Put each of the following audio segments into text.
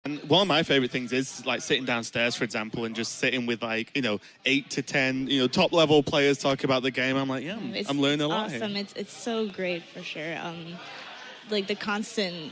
And one of my favorite things is like sitting downstairs, for example, and just sitting with like, 8 to 10, top level players talking about the game. I'm like, yeah, I'm learning a lot. Awesome. Here. It's so great for sure. Like the constant,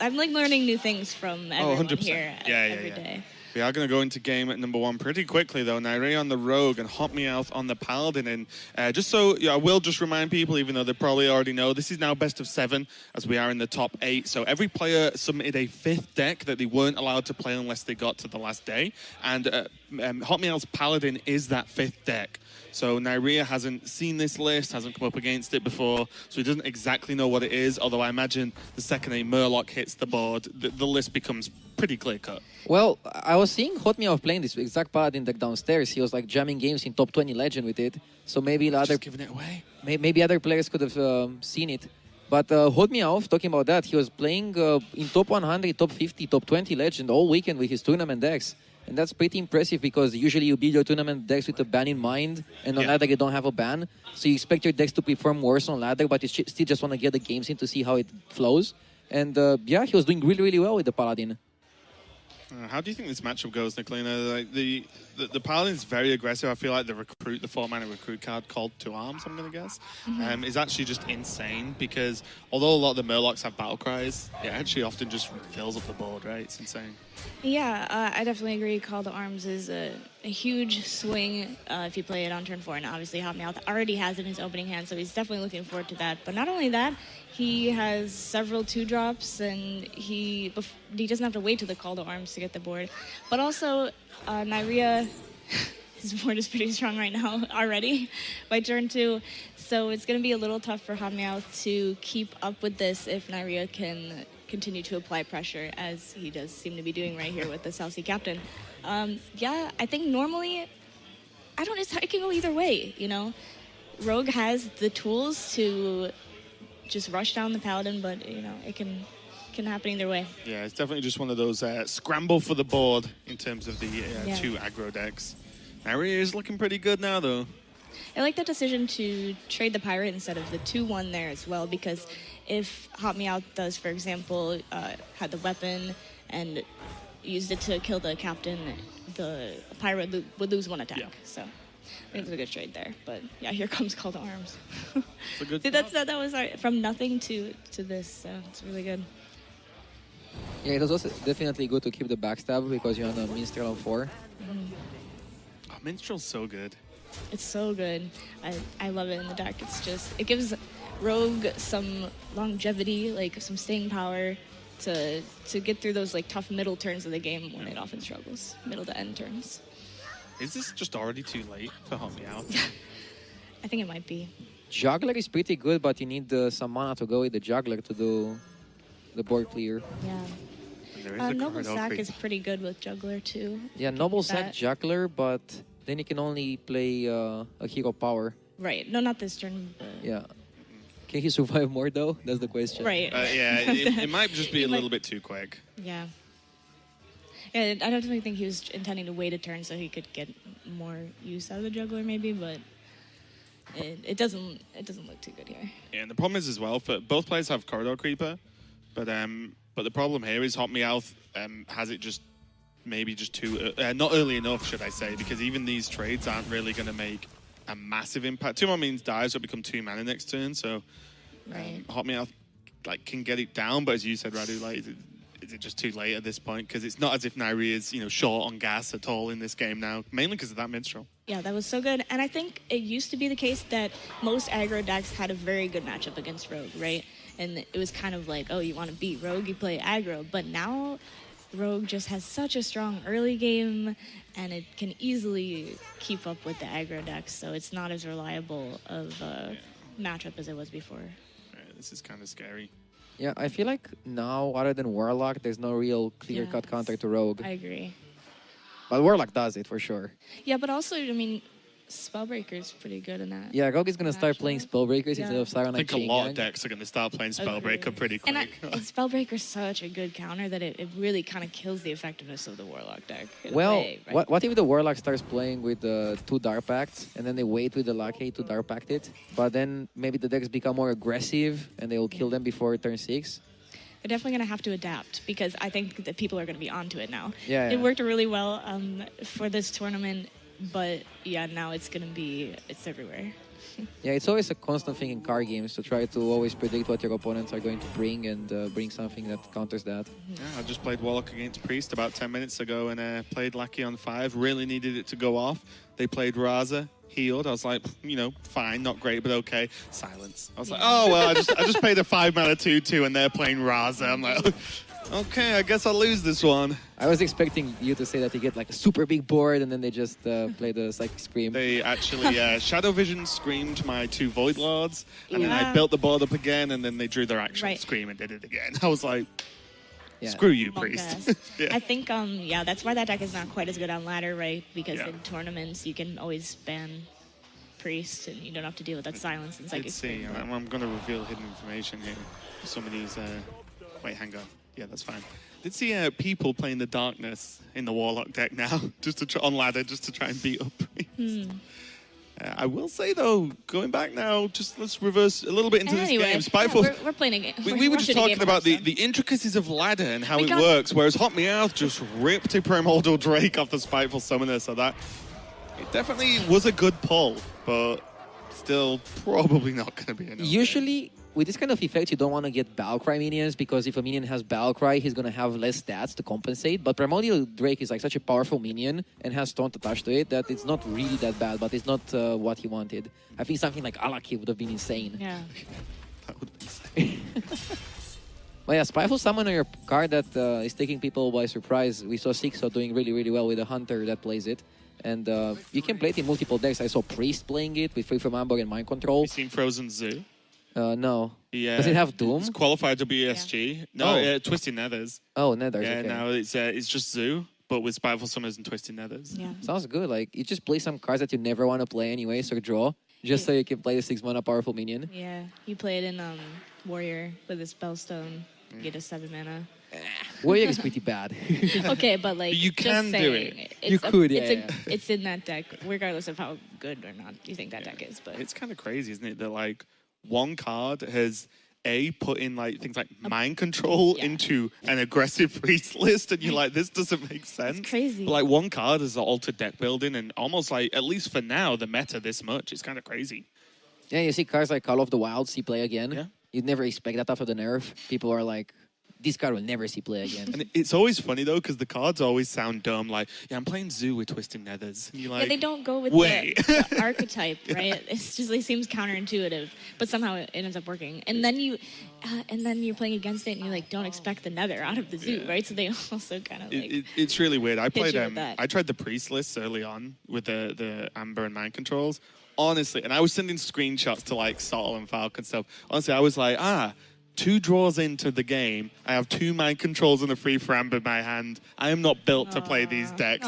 I'm like learning new things from everyone here every day. We are going to go into game at number 1 pretty quickly, though. Neirea on the Rogue and HotMEOWTH on the Paladin. And just so, I will just remind people, even though they probably already know, this is now best of 7, as we are in the top 8. So every player submitted a 5th deck that they weren't allowed to play unless they got to the last day. And HotMEOWTH's Paladin is that 5th deck. So Neirea hasn't seen this list, hasn't come up against it before, so he doesn't exactly know what it is, although I imagine the second a Murloc hits the board, the list becomes pretty clear-cut. Well, I was seeing HotMEOWTH playing this exact Paladin deck downstairs. He was like jamming games in top 20 Legend with it, so maybe Just giving it away. Maybe other players could have seen it. But HotMEOWTH, talking about that, he was playing in top 100, top 50, top 20 Legend all weekend with his tournament decks. And that's pretty impressive because usually you build your tournament decks with a ban in mind, and on ladder you don't have a ban. So you expect your decks to perform worse on ladder, but you still just want to get the games in to see how it flows. And yeah, he was doing really, really well with the Paladin. How do you think this matchup goes, Nicolina? Like the Paladin's very aggressive. I feel like the 4-mana recruit card called 2 Arms, I'm going to guess, is actually just insane because although a lot of the Murlocs have battle cries, it actually often just fills up the board, right? It's insane. Yeah, I definitely agree. Call to Arms is a huge swing if you play it on turn 4, and obviously HotMEOWTH already has it in his opening hand, so he's definitely looking forward to that. But not only that, he has several 2-drops, and he doesn't have to wait to the Call to Arms to get the board. But also, Neirea, his board is pretty strong right now already by turn 2, so it's going to be a little tough for HotMEOWTH to keep up with this if Neirea can continue to apply pressure, as he does seem to be doing right here with the South Sea Captain. Yeah, I think normally, it can go either way, Rogue has the tools to just rush down the Paladin, but, it can happen either way. Yeah, it's definitely just one of those scramble for the board in terms of the 2 aggro decks. Neirea is looking pretty good now, though. I like the decision to trade the Pirate instead of the 2-1 there as well, because if HotMEOWTH does, for example, had the weapon and used it to kill the captain, the Pirate would lose 1 attack. Yeah. So I think it's a good trade there. But yeah, here comes Call to Arms. It's a good See, that was from nothing to this, so it's really good. Yeah, it was also definitely good to keep the backstab because you're on a Minstrel on 4. Oh, Minstrel's so good. It's so good. I love it in the deck. It gives Rogue some longevity, like some staying power to get through those like tough middle turns of the game when it often struggles, middle to end turns. Is this just already too late for HotMEOWTH? I think it might be. Juggler is pretty good, but you need some mana to go with the Juggler to do the board clear. Yeah. Noble Sack is pretty good with Juggler too. Yeah, Noble Sack Juggler, but then you can only play a Hero Power. Right. No, not this turn. But... Yeah. Can he survive more though? That's the question. Right. Yeah, it might just be a little bit too quick. Yeah. Yeah, I don't think he was intending to wait a turn so he could get more use out of the Juggler maybe, but it doesn't look too good here. Yeah, and the problem is as well, for both players have Corridor Creeper, but the problem here is HotMEOWTH has it just maybe just too not early enough, should I say, because even these trades aren't really going to make a massive impact. 2 more means dies, so it become 2 mana next turn. So HotMEOWTH can get it down, but as you said, Radu, is it just too late at this point? Because it's not as if Neirea is short on gas at all in this game now, mainly because of that Minstrel. Yeah, that was so good. And I think it used to be the case that most aggro decks had a very good matchup against Rogue, right? And it was kind of like, oh, you want to beat Rogue, you play aggro. But now Rogue just has such a strong early game, and it can easily keep up with the aggro decks, so it's not as reliable of a matchup as it was before. Right, this is kind of scary. Yeah, I feel like now, other than Warlock, there's no real clear-cut counter to Rogue. I agree. But Warlock does it, for sure. Yeah, but also, I mean, Spellbreaker is pretty good in that. Yeah, Rogue is going to start playing Spellbreakers instead of Siren. I think a lot of decks are going to start playing Spellbreaker pretty quick. And Spellbreaker is such a good counter that it really kind of kills the effectiveness of the Warlock deck. Well, way, right? what if the Warlock starts playing with 2 Dark Pacts, and then they wait with the Lackey to Dark Pact it, but then maybe the decks become more aggressive, and they will kill them before turn 6? They're definitely going to have to adapt because I think that people are going to be onto it now. Yeah, It yeah. worked really well for this tournament, but yeah, now it's everywhere. Yeah, it's always a constant thing in card games to try to always predict what your opponents are going to bring and bring something that counters that. Yeah, I just played Warlock against Priest about 10 minutes ago and played Lackey on 5. Really needed it to go off. They played Raza, healed. I was like, you know, fine, not great, but okay. Silence. I was like, oh, well, I just paid a 5-mana 2/2 and they're playing Raza. I'm like, okay, I guess I'll lose this one. I was expecting you to say that you get like a super big board and then they just play the Psychic Scream. They actually, Shadow Vision screamed my 2 Void Lords, and then I Yeah. built the board up again, and then they drew their actual Right. scream and did it again. I was like, Yeah. screw you, Monk Priest. ass. Yeah. I think, yeah, that's why that deck is not quite as good on ladder, right? Because Yeah. in tournaments, you can always ban Priest, and you don't have to deal with that silence and Psychic Let's see. Scream. I'm going to reveal hidden information here. Some of these. Wait, hang on. Yeah, that's fine. Did see people playing the Darkness in the Warlock deck now, just to try, on ladder, just to try and beat up Priest. I will say though, going back now, just let's reverse a little bit into Anyway, this game. yeah, Spiteful. we're playing a game. We were just talking about the Hearthstone. intricacies of ladder and how We it got- works, whereas HotMEOWTH just ripped a Primordial Drake off the Spiteful Summoner, so that it definitely was a good pull, but still probably not going to be enough. Usually, with this kind of effect, you don't want to get Battlecry minions because if a minion has Battlecry, he's going to have less stats to compensate. But Primordial Drake is like such a powerful minion and has Taunt attached to it that it's not really that bad, but it's not what he wanted. I think something like Alaki would have been insane. Yeah. That would be But yeah, Spiteful Summoner, a card that is taking people by surprise. We saw Sixo doing really, really well with a Hunter that plays it. And you can play it in multiple decks. I saw Priest playing it with Free From Amber and Mind Control. You seen Frozen Zoo? No. Yeah. Does it have Doom? It's qualified WSG. No, Oh. Twisted Nethers. Oh, Nethers, Yeah, okay. now it's just Zoo, but with Spiteful Summers and Twisted Nethers. Yeah. Sounds good. Like, you just play some cards that you never want to play anyways or draw, just so you can play the 6-mana powerful minion. Yeah. You play it in Warrior with a Spellstone. You get a 7 mana. Warrior is pretty bad. Okay, but like You can just do saying, it. It's You could, yeah, it's, yeah. it's in that deck, regardless of how good or not you think that deck is. But It's kind of crazy, isn't it? That like one card has put in like things like mind control Yeah. into an aggressive priest list, and you're like, this doesn't make sense. crazy. But, like one card is altered deck building, and almost like at least for now the meta this much. It's kind of crazy. Yeah, you see cards like Call of the Wild see play again. Yeah. You'd never expect that after the nerf. People are like, this card will never see play again. And it's always funny though because the cards always sound dumb. Like, yeah, I'm playing Zoo with Twisted Nethers, and you're like, yeah, they don't go with wait. the archetype, right? It's just it seems counterintuitive, but somehow it ends up working. And then you're playing against it, and you like don't expect the Nether out of the zoo, Yeah. right? So they also kind of like It's really weird. I played you with that. I tried the priest lists early on with the Amber and Mind Controls. Honestly, and I was sending screenshots to like Sottle and Falcon stuff. Honestly, I was like, 2 draws into the game, I have 2 Mind Controls and a free for Amber in my hand. I am not built to play these decks.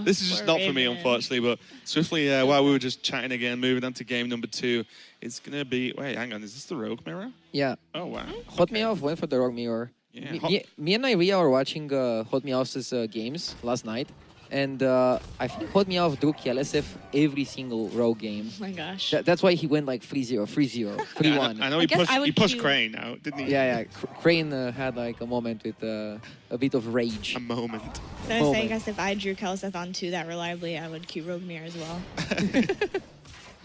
This is just poor not for me, Raven. unfortunately. But swiftly, while we were just chatting again, moving on to game number 2, it's gonna be. Wait, hang on. Is this the Rogue Mirror? Yeah. Oh wow. HotMEOWTH went for the Rogue Mirror. Yeah, Me and Neirea were watching HotMEOWTH's games last night. And I think HotMEOWTH drew KLSF every single Rogue game. oh my gosh. That's why he went like 3-0, 3-0, 3-1. I know I he guess pushed I would he pushed queue- Crane out, didn't he? Yeah, yeah. Crane had like a moment with a bit of rage. A moment. So I was saying, I moment. guess if I drew Kelseth on 2 that reliably, I would queue Rogue Mirror as well.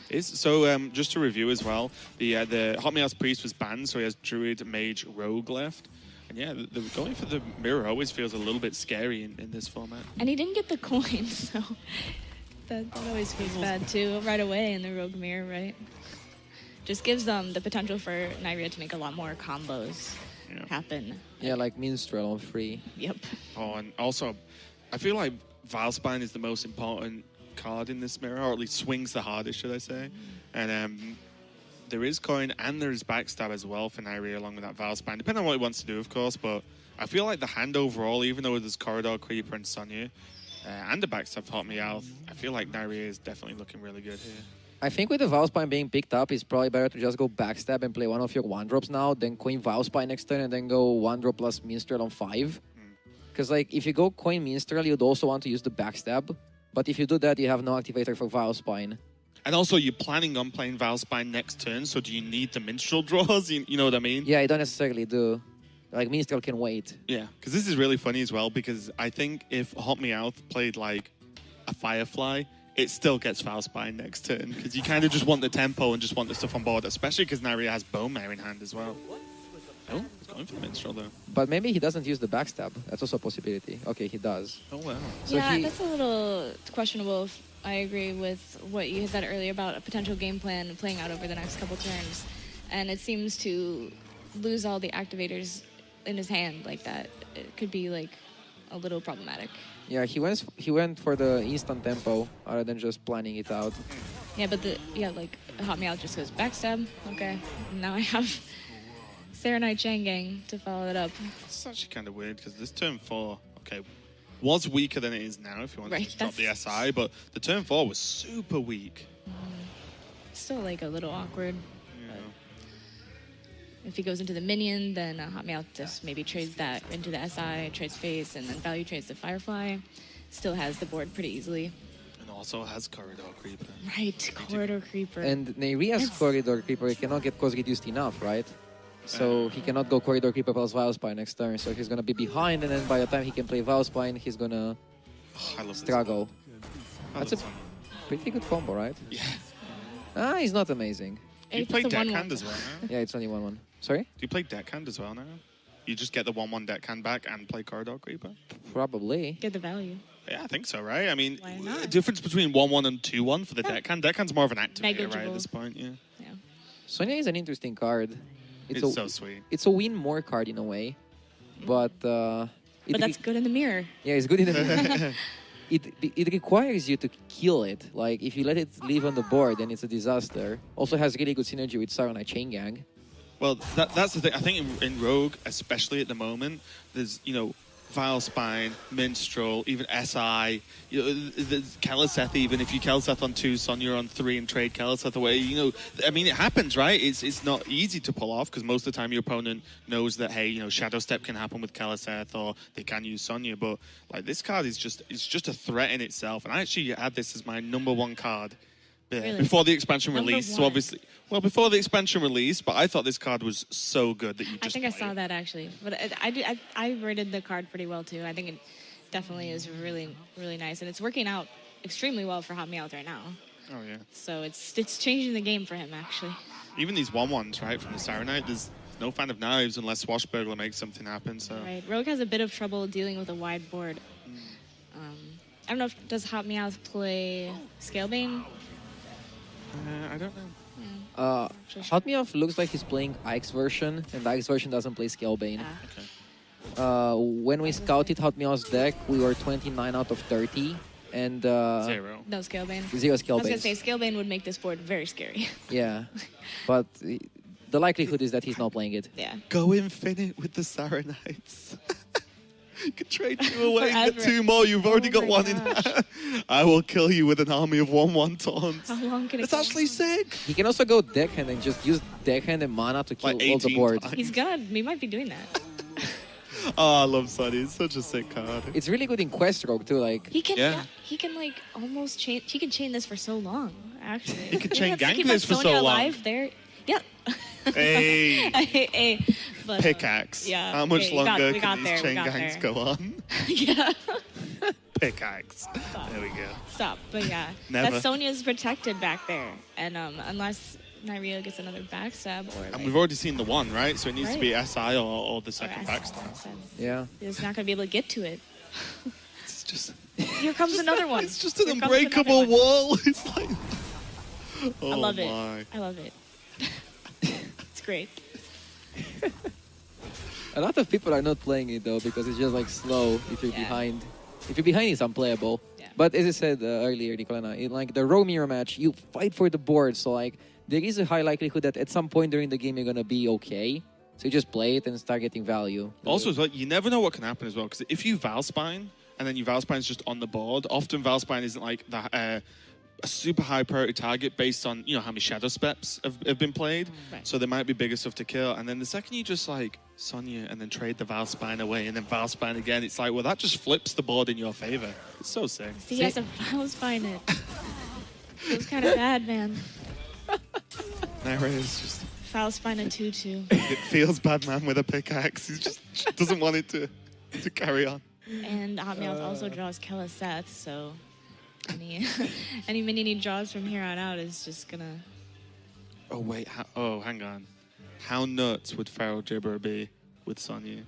Just to review as well, the HotMEOWTH Priest was banned, so he has Druid, Mage, Rogue left. And yeah, going for the mirror always feels a little bit scary in this format. And he didn't get the coin, so that always feels bad too. Right away in the Rogue Mirror, right? Just gives the potential for Neirea to make a lot more combos Yeah. happen. Yeah, like Minstrel on 3. Yep. Oh, and also, I feel like Valspine is the most important card in this mirror, or at least swings the hardest, should I say. And there is coin and there is backstab as well for Neirea along with that Valspine, depending on what he wants to do, of course. But I feel like the hand overall, even though there's Corridor, Creeper, and Sonya, and the backstab for HotMEOWTH, I feel like Neirea is definitely looking really good here. I think with the Valspine being picked up, it's probably better to just go backstab and play one of your 1-drops now, then coin Valspine next turn and then go 1-drop plus Minstrel on 5. Because like if you go coin Minstrel, you'd also want to use the backstab. But if you do that, you have no activator for Valspine. And also, you're planning on playing Valspine next turn, so do you need the Minstrel draws? You know what I mean? Yeah, I don't necessarily do. Like, Minstrel can wait. Yeah, because this is really funny as well, because I think if HotMEOWTH played like a Firefly, it still gets Valspine next turn, because you kind of just want the tempo and just want the stuff on board, especially because Neirea has Bone Mare in hand as well. Oh, he's going for the Minstrel though. But maybe he doesn't use the backstab. That's also a possibility. Okay, he does. Oh, wow. So yeah, he- that's a little questionable. I agree with what you had said earlier about a potential game plan playing out over the next couple turns. And it seems to lose all the activators in his hand like that. It could be like a little problematic. Yeah, he went for the instant tempo rather than just planning it out. Yeah, but like HotMEOWTH just goes backstab. Okay, now I have Serenite Changang to follow it up. It's actually kind of weird, because this turn 4, okay, was weaker than it is now if you want to Right, just drop the that's- SI, but the turn 4 was super weak. Still like a little awkward. Yeah. If he goes into the minion, then HotMEOWTH just maybe trades that into the SI, trades face, and then value trades the Firefly. Still has the board pretty easily. And also has Corridor Creeper. Right, Corridor Creeper. And Neirea's It's- Corridor Creeper cannot get cost reduced enough, right? So he cannot go Corridor Creeper plus Valspine next turn. So he's gonna be behind, and then by the time he can play Valspine, he's gonna Oh, I love struggle. This. I That's love a Sonya. pretty good combo, right? Yeah. Ah, he's not amazing. You It's play a 1/1. Deckhand as well now? Yeah, it's only 1-1. Sorry? Do you play Deckhand as well now? You just get the 1/1 Deckhand back and play Corridor Creeper? Probably. Get the value. Yeah, I think so, right? I mean, Why not? the difference between 1/1 and 2/1 for the Deckhand. Deckhand's more of an activator, right, Negligible. at this point, yeah. Yeah. Sonya is an interesting card. It's so sweet. It's a win more card in a way, but But that's good in the mirror. yeah, it's good in the it requires you to kill it. Like if you let it live on the board, then it's a disaster. Also has really good synergy with Saronite Chain Gang. Well, that's the thing. I think in Rogue, especially at the moment, there's, Vilespine, Minstrel, even SI, there's Keleseth even. If you Keleseth on 2, Sonya on 3 and trade Keleseth away, I mean, it happens, right? It's not easy to pull off, because most of the time your opponent knows that, hey, Shadow Step can happen with Keleseth, or they can use Sonya, but like this card is just a threat in itself. And I actually had this as my #1 card Really? before the expansion Number release. So one. obviously, well, before the expansion release, but I thought this card was so good that you just I think I play saw it. that actually. But I rated the card pretty well too. I think it definitely is really, really nice. And it's working out extremely well for HotMEOWTH right now. Oh yeah. So it's changing the game for him actually. Even these 1/1s, right, from the Sirenite, there's no fan of knives unless Swashbuckler makes something happen. So Right. Rogue has a bit of trouble dealing with a wide board. I don't know if does HotMEOWTH play Scalebane? I don't know. HotMEOWTH looks like he's playing Ike's version, and Ike's version doesn't play Scalebane. Okay. When we scouted HotMEOWTH's deck, we were 29 out of 30, and 0. No Scalebane. 0 I was gonna Scalebane. say Scalebane would make this board very scary. Yeah, but the likelihood is that he's not playing it. Yeah. Go infinite with the Sarenites. You could trade 2 away and get Forever. 2 more. You've already Oh got my 1 in gosh. hand. I will kill you with an army of 1/1 taunts. How long can it That's go actually on? sick. He can also go deckhand and just use deckhand and mana to kill Like all the 18 board. times. He's good. He might be doing that. Oh, I love Sunny. It's such a sick card. It's really good in Quest Rogue too. Like He can. Yeah. Yeah. He can like almost chain. He can chain this for so long. Actually, He could chain That's like gang he this left for Sonya so long. alive there. Yeah. Hey. Hey, but, Pickaxe. yeah, How much okay, we got- longer we can got these there, we chain got gangs there. go on? yeah. Pickaxe. There we go. Stop. But yeah, Never. that Sonya's protected back there, and unless Neirea gets another backstab or And like, we've already seen the 1, right? So it needs to be Right. SI or the or second backstab. yeah, He's not gonna be able to get to it. It's just Here comes another one. It's just an Here comes another unbreakable one. wall. It's like oh I love it. my. I love it. It's great. a lot of people are not playing it though because it's just like slow. If you're Yeah. behind, it's unplayable. Yeah. But as I said earlier, Nicolena, in like the Rogue mirror match, you fight for the board. So like there is a high likelihood that at some point during the game you're gonna be okay. So you just play it and start getting value. Also, as well, you never know what can happen as well. Because if you Valspine and then your Valspine's just on the board, often Valspine isn't like a super high priority target based on how many Shadow Steps have been played. Right. So there might be bigger stuff to kill. And then the second you just like Sonya and then trade the Valspine away and then Valspine again, it's like, well, that just flips the board in your favor. It's so sick. See, he has a Valspine it. Feels kind of bad, man. Neirea is just Foul spine a 2-2. It feels bad, man, with a pickaxe. He just doesn't want it to carry on. And HotMEOWTH also draws Keleseth, so any any minion he draws from here on out is just gonna. Oh wait, hang on. How nuts would Pharaoh Gibber be with Sonya?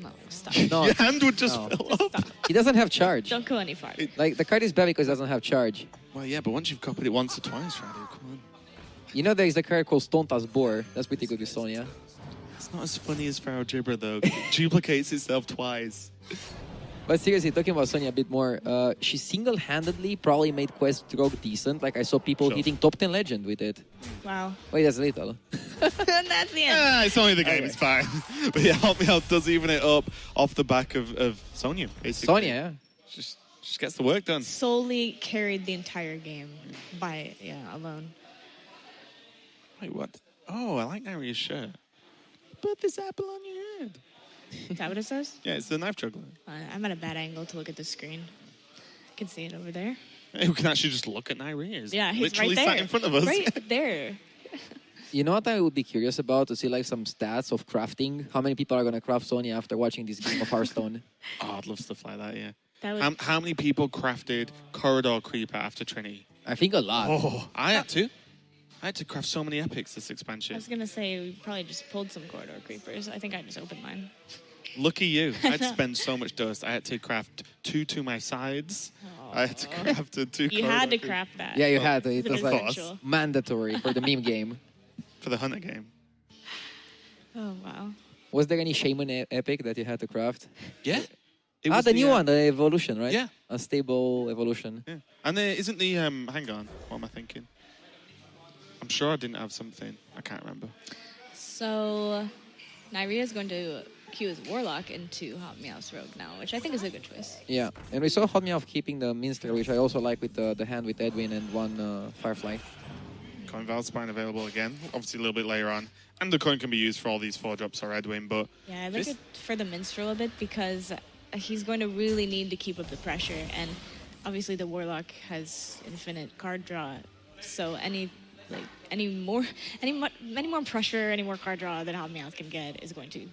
No, stop. No, Your hand would just no. fill up. Stop. he doesn't have charge. Don't go any farther. Like, the card is bad because it doesn't have charge. Well, yeah, but once you've copied it once or twice, Radu, come on. You know there is a card called Stontas Boar. That's pretty good with Sonya. It's not as funny as Pharaoh Gibber, though. It duplicates itself twice. But seriously, talking about Sonya a bit more, she single-handedly probably made Quest Rogue decent. Like, I saw people Sure. hitting top 10 Legend with it. Wow. Wait, that's little. And that's the end. It's only the game, Okay. it's fine. But yeah, HotMEOWTH does even it up off the back of Sonya, basically. Sonya, yeah. Just gets the work done. Solely carried the entire game alone. Wait, what? Oh, I like Neirea's shirt. Put this apple on your head. Is that what it says? Yeah, it's the knife juggler. I'm at a bad angle to look at the screen. I can see it over there. Hey, we can actually just look at Neirea. Yeah, he's literally right there. sat in front of us. Right there. You know what I would be curious about? To see like some stats of crafting. How many people are going to craft Sonya after watching this game of Hearthstone? Oh, I'd love stuff like that, yeah. That would, How many people crafted Corridor Creeper after Trinity? I think a lot. Oh, I had to. I had to craft so many epics this I expansion. was gonna say we probably just pulled some corridor creepers. I think I just opened mine. Lucky you. I had to spend so much dust. I had to craft 2 to my sides. I had to craft 2 You had to craft that. Yeah, you had to. It It's was like essential. mandatory for the meme game. for the Hunter game. Oh wow. Was there any Shaman epic that you had to craft? Yeah. The new one, the evolution, right? Yeah. A stable evolution. Yeah. And there isn't the, hang on, what am I thinking? I'm sure I didn't have something. I can't remember. So Neirea is going to queue his Warlock into HotMEOWTH's Rogue now, which I think is a good choice. Yeah, and we saw HotMEOWTH keeping the Minstrel, which I also like with the hand with Edwin and one Firefly. Coin Valspine available again, obviously a little bit later on. And the coin can be used for all these 4-drops or Edwin, but... Yeah, I like it for the Minstrel a bit because he's going to really need to keep up the pressure, and obviously the Warlock has infinite card draw, so any more pressure, any more card draw that HotMEOWTH can get is going to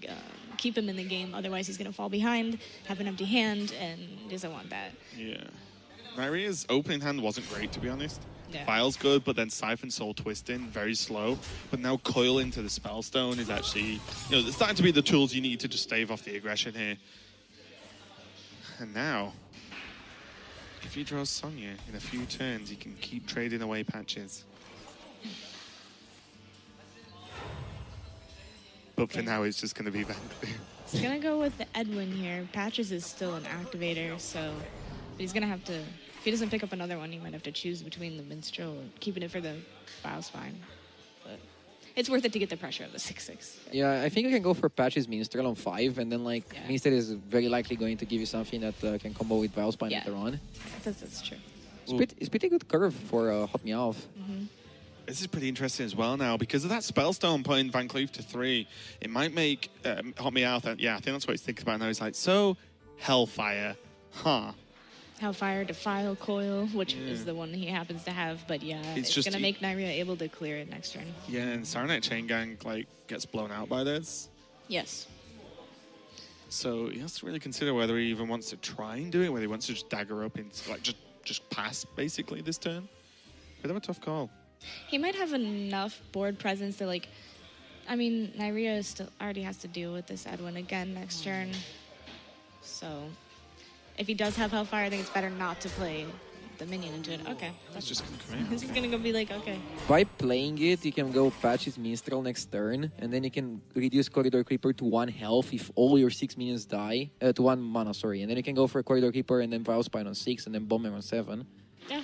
keep him in the game. Otherwise, he's going to fall behind, have an empty hand, and he doesn't want that. Yeah. Neirea's opening hand wasn't great, to be honest. Yeah. File's good, but then Siphon Soul Twisting, very slow. But now Coil into the Spellstone is actually, they're starting to be the tools you need to just stave off the aggression here. And now, if he draws Sonya in a few turns, he can keep trading away patches. But for now, it's just going to be Vanguard. He's going to go with the Edwin here. Patches is still an activator, so he's going to have to, if he doesn't pick up another one, he might have to choose between the Minstrel or keeping it for the Biospine. But it's worth it to get the pressure of the 6/6. Yeah, I think you can go for Patches Minstrel on 5, and then like Minstrel is very likely going to give you something that can combo with Biospine later on. That's true. It's pretty good curve for HotMEOWTH. This is pretty interesting as well now because of that Spellstone putting Van Cleef to 3. It might make HotMEOWTH, yeah, I think that's what he's thinking about now. He's like, so Hellfire, huh? Hellfire, Defile, Coil, which is the one he happens to have, but yeah, it's just going to make Neirea able to clear it next turn. Yeah, and Saronite Chain Gang like gets blown out by this. Yes. So he has to really consider whether he even wants to try and do it, whether he wants to just dagger up into like just pass basically this turn. Bit of a tough call. He might have enough board presence to like, I mean, Neirea still already has to deal with this Edwin again next turn. So if he does have Hellfire, I think it's better not to play the minion into it. Okay. That's just going to come in. This is going to go be like, okay. By playing it, you can go Patches Minstrel next turn, and then you can reduce Corridor Creeper to 1 health if all your 6 minions die. To 1 mana, sorry. And then you can go for Corridor Creeper and then Biospine on 6 and then Bomber on 7. Yeah.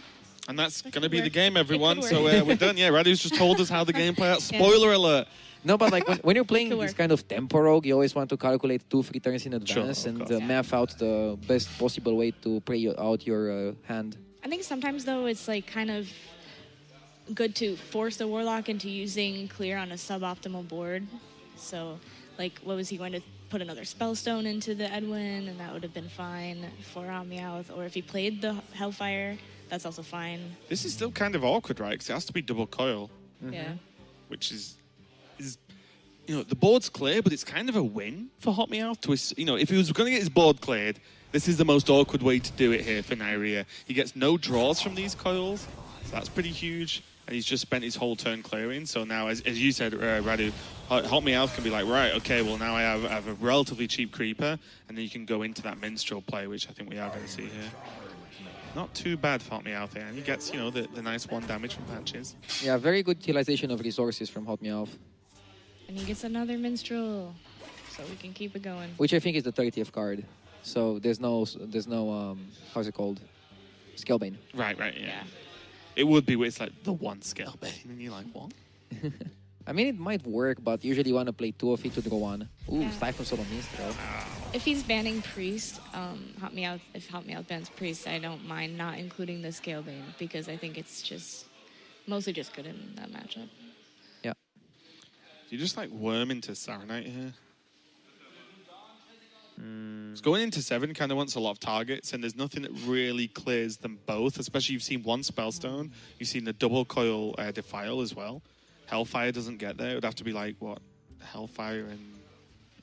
And that's That going to could be the work. game, everyone. It could So work. we're done. Yeah, Radu's just told us how the game play out. Spoiler alert. No, but like when you're playing Could this work. kind of tempo rogue, you always want to calculate 2-3 turns in Sure, advance of and course. map out the best possible way to play out your hand. I think sometimes, though, it's like kind of good to force the Warlock into using clear on a suboptimal board. So, like, what was he going to put another Spellstone into the Edwin, and that would have been fine for HotMEOWTH. Or if he played the Hellfire, that's also fine. This is still kind of awkward, right? Because it has to be double coil, Yeah. which is you know, the board's clear, but it's kind of a win for HotMEOWTH. You know, if he was going to get his board cleared, this is the most awkward way to do it here for Neirea. He gets no draws from these coils, so that's pretty huge. And he's just spent his whole turn clearing. So now, as you said, Radu, HotMEOWTH can be like, right, okay, well, now I have a relatively cheap creeper, and then you can go into that minstrel play, which I think we are going to see here. Not too bad for HotMEOWTH here, and he gets, you know, the nice 1 damage from patches. Yeah, very good utilization of resources from HotMEOWTH. And he gets another minstrel, so we can keep it going. Which I think is the 30th card. So there's no how's it called? Scalebane. Right, yeah. It would be where it's like the 1 Scalebane, and you're like, what? I mean, it might work, but usually you want to play 2 of it to draw 1. Ooh, Yeah. Siphon Solo Minstrel. If he's banning Priest, if HotMEOWTH bans Priest, I don't mind not including the Scalebane because I think it's just mostly just good in that matchup. Yeah. Do you just like worm into Saronite here? It's going into 7 kind of wants a lot of targets, and there's nothing that really clears them both, especially you've seen 1 Spellstone, you've seen the double coil Defile as well. Hellfire doesn't get there. It would have to be like, what, Hellfire and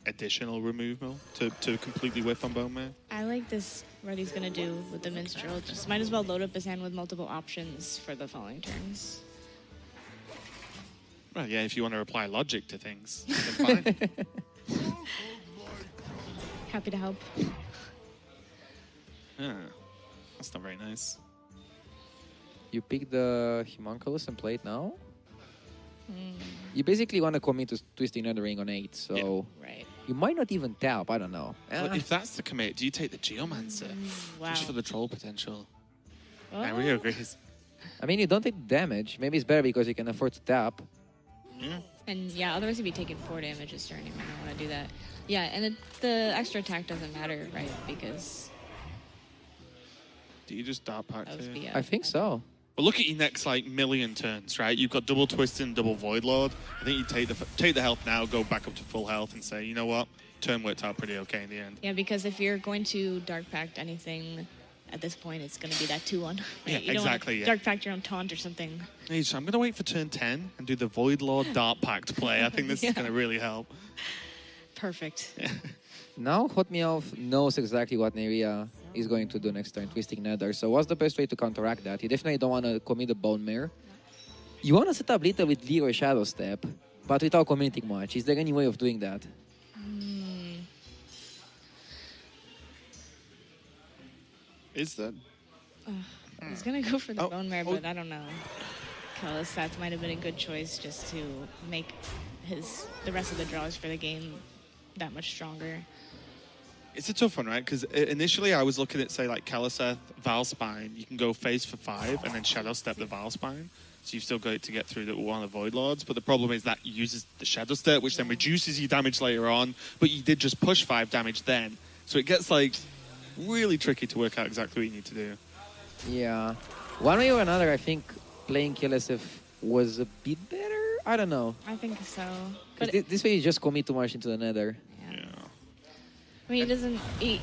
additional removal to completely whiff on Bone Mare? I like this, what he's going to do with the Minstrel. Just might as well load up his hand with multiple options for the following turns. Well, yeah, if you want to apply logic to things, then fine. Happy to help. Yeah, that's not very nice. You pick the Homunculus and play it now? You basically want to commit to Twisting Nether Ring on 8, so Yeah. Right. you might not even tap, I don't know. Well, if that's the commit, do you take the Geomancer? Wow. Just for the troll potential. Oh. I really agrees. I mean, you don't take damage. Maybe it's better because you can afford to tap. Yeah. And yeah, otherwise you'd be taking 4 damage this turn. You might not want to do that. Yeah, and the extra attack doesn't matter, right? Because Do you just Dark Pact that was here? BS. I think so. But look at your next like million turns, right? You've got double twist and double void lord. I think you take the health now, go back up to full health, and say, you know what, turn worked out pretty okay in the end. Yeah, because if you're going to Dark Pact anything at this point, it's going to be that 2-1. Right? Yeah, You don't exactly, wanna yeah. Dark Pact your own taunt or something. Hey, so I'm gonna wait for turn 10 and do the void lord Dark Pact play. I think this is gonna really help. Perfect. Now HotMEOWTH knows exactly what Neirea is going to do next turn, Twisting Nether. So what's the best way to counteract that? You definitely don't want to commit the Bone Mare. You want to set up little with Leroy Shadow Step, but without committing much. Is there any way of doing that? Is that? He's going to go for the Oh, Bone Mare, oh. but I don't know. Kalasats might have been a good choice just to make the rest of the draws for the game that much stronger. It's a tough one, right? Because initially I was looking at, say, like Kalaseth, Valspine. You can go face for 5 and then Shadow Step the Valspine. So you've still got to get through one of the Void Lords. But the problem is that uses the Shadow Step, which then reduces your damage later on. But you did just push 5 damage then. So it gets, like, really tricky to work out exactly what you need to do. Yeah. One way or another, I think playing KLSF was a bit better. I don't know. I think so. 'Cause But this way you just commit too much into the Nether. yeah. Yeah. I mean,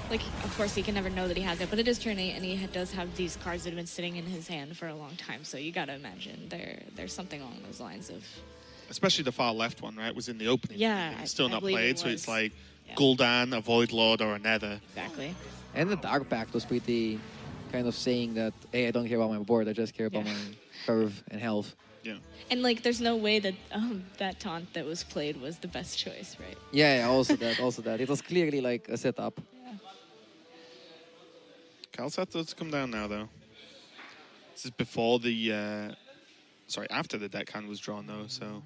like, of course, he can never know that he has it, but it is turn 8, and he does have these cards that have been sitting in his hand for a long time, so you gotta imagine there's something along those lines of... Especially the far left one, right? Was in the opening. Yeah, It's still I not believe played, it so it's was. like Yeah. Gul'dan, a Void Lord, or a Nether. Exactly. And the Dark Pact was pretty kind of saying that, hey, I don't care about my board, I just care about Yeah. my curve and health. Yeah. And, like, there's no way that that taunt that was played was the best choice, right? Yeah, also that. It was clearly like a setup. Kalseth does come down now, though. This is before the... after the deckhand was drawn, though, so...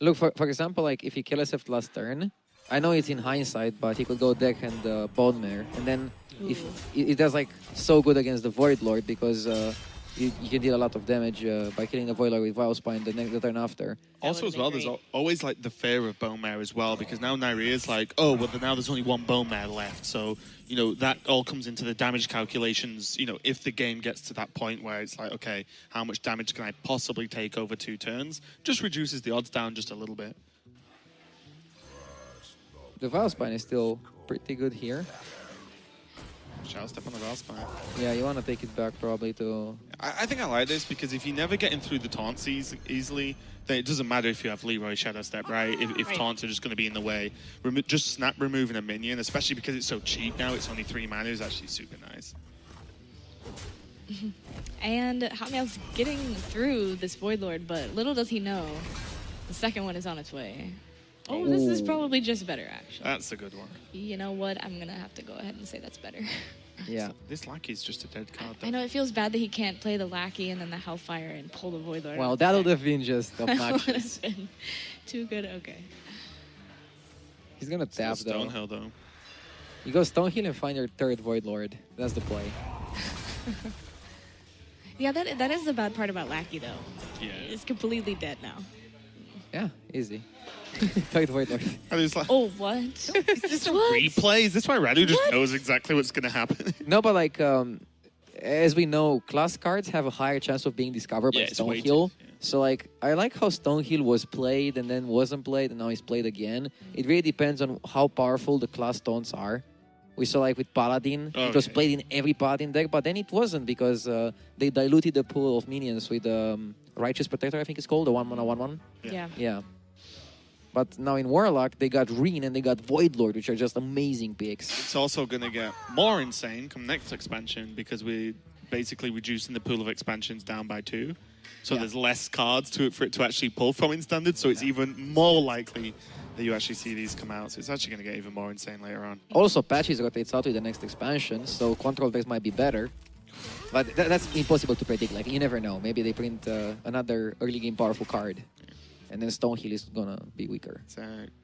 Look, for example, like if he KLSF last turn, I know it's in hindsight, but he could go deckhand Bone Mare, and then if it does like so good against the Void Lord because you can deal a lot of damage by killing the Void Lord with Vilespine the turn after. Also, would've as well, been there's great. always like the fear of Bone Mare as well, because now Neirea's like, oh, well, now there's only 1 Bone Mare left. So, you know, that all comes into the damage calculations, you know, if the game gets to that point where it's like, okay, how much damage can I possibly take over 2 turns? Just reduces the odds down just a little bit. The Vilespine is still pretty good here. Shadow Step on the Valspine. Yeah, you want to take it back probably to... I think I like this because if you never get in through the taunts easily, then it doesn't matter if you have Leroy Shadow Step, right? If Right. taunts are just going to be in the way. Just snap removing a minion, especially because it's so cheap now, it's only 3 mana, is actually super nice. And HotMEOWTH's getting through this Void Lord, but little does he know, the second one is on its way. Oh, this is Ooh. probably just better, actually. That's a good one. You know what? I'm gonna have to go ahead and say that's better. Yeah. This Lackey's just a dead card, though. I know it feels bad that he can't play the Lackey and then the Hellfire and pull the Void Lord. Well, out. that would have been just That would obnoxious. have been too good. Okay. He's going to tap, though. Stonehill, though. You go Stonehill and find your third Void Lord. That's the play. Yeah, that is the bad part about Lackey, though. Yeah. It's completely dead now. Yeah, easy. Third Void Lord. And it's like, Oh, what? Is this what? replay? Is this why Radu just What? knows exactly what's going to happen? No, but like, as we know, class cards have a higher chance of being discovered by Yeah, it's weighted, Stonehill. yeah. So like, I like how Stonehill was played and then wasn't played and now he's played again. It really depends on how powerful the class taunts are. We saw like with Paladin, it was Okay. played in every Paladin deck, but then it wasn't because they diluted the pool of minions with Righteous Protector, I think it's called, the 1 mana 1/1. Yeah. Yeah. But now in Warlock, they got Reen and they got Void Lord, which are just amazing picks. It's also going to get more insane come next expansion because we're basically reducing the pool of expansions down by 2. So Yeah. there's less cards for it to actually pull from in standard. So it's even more likely that you actually see these come out. So it's actually going to get even more insane later on. Also, patches rotates out with the next expansion, so control decks might be better. But that's impossible to predict. Like, you never know. Maybe they print another early game powerful card. And then Stonehill is gonna be weaker. It's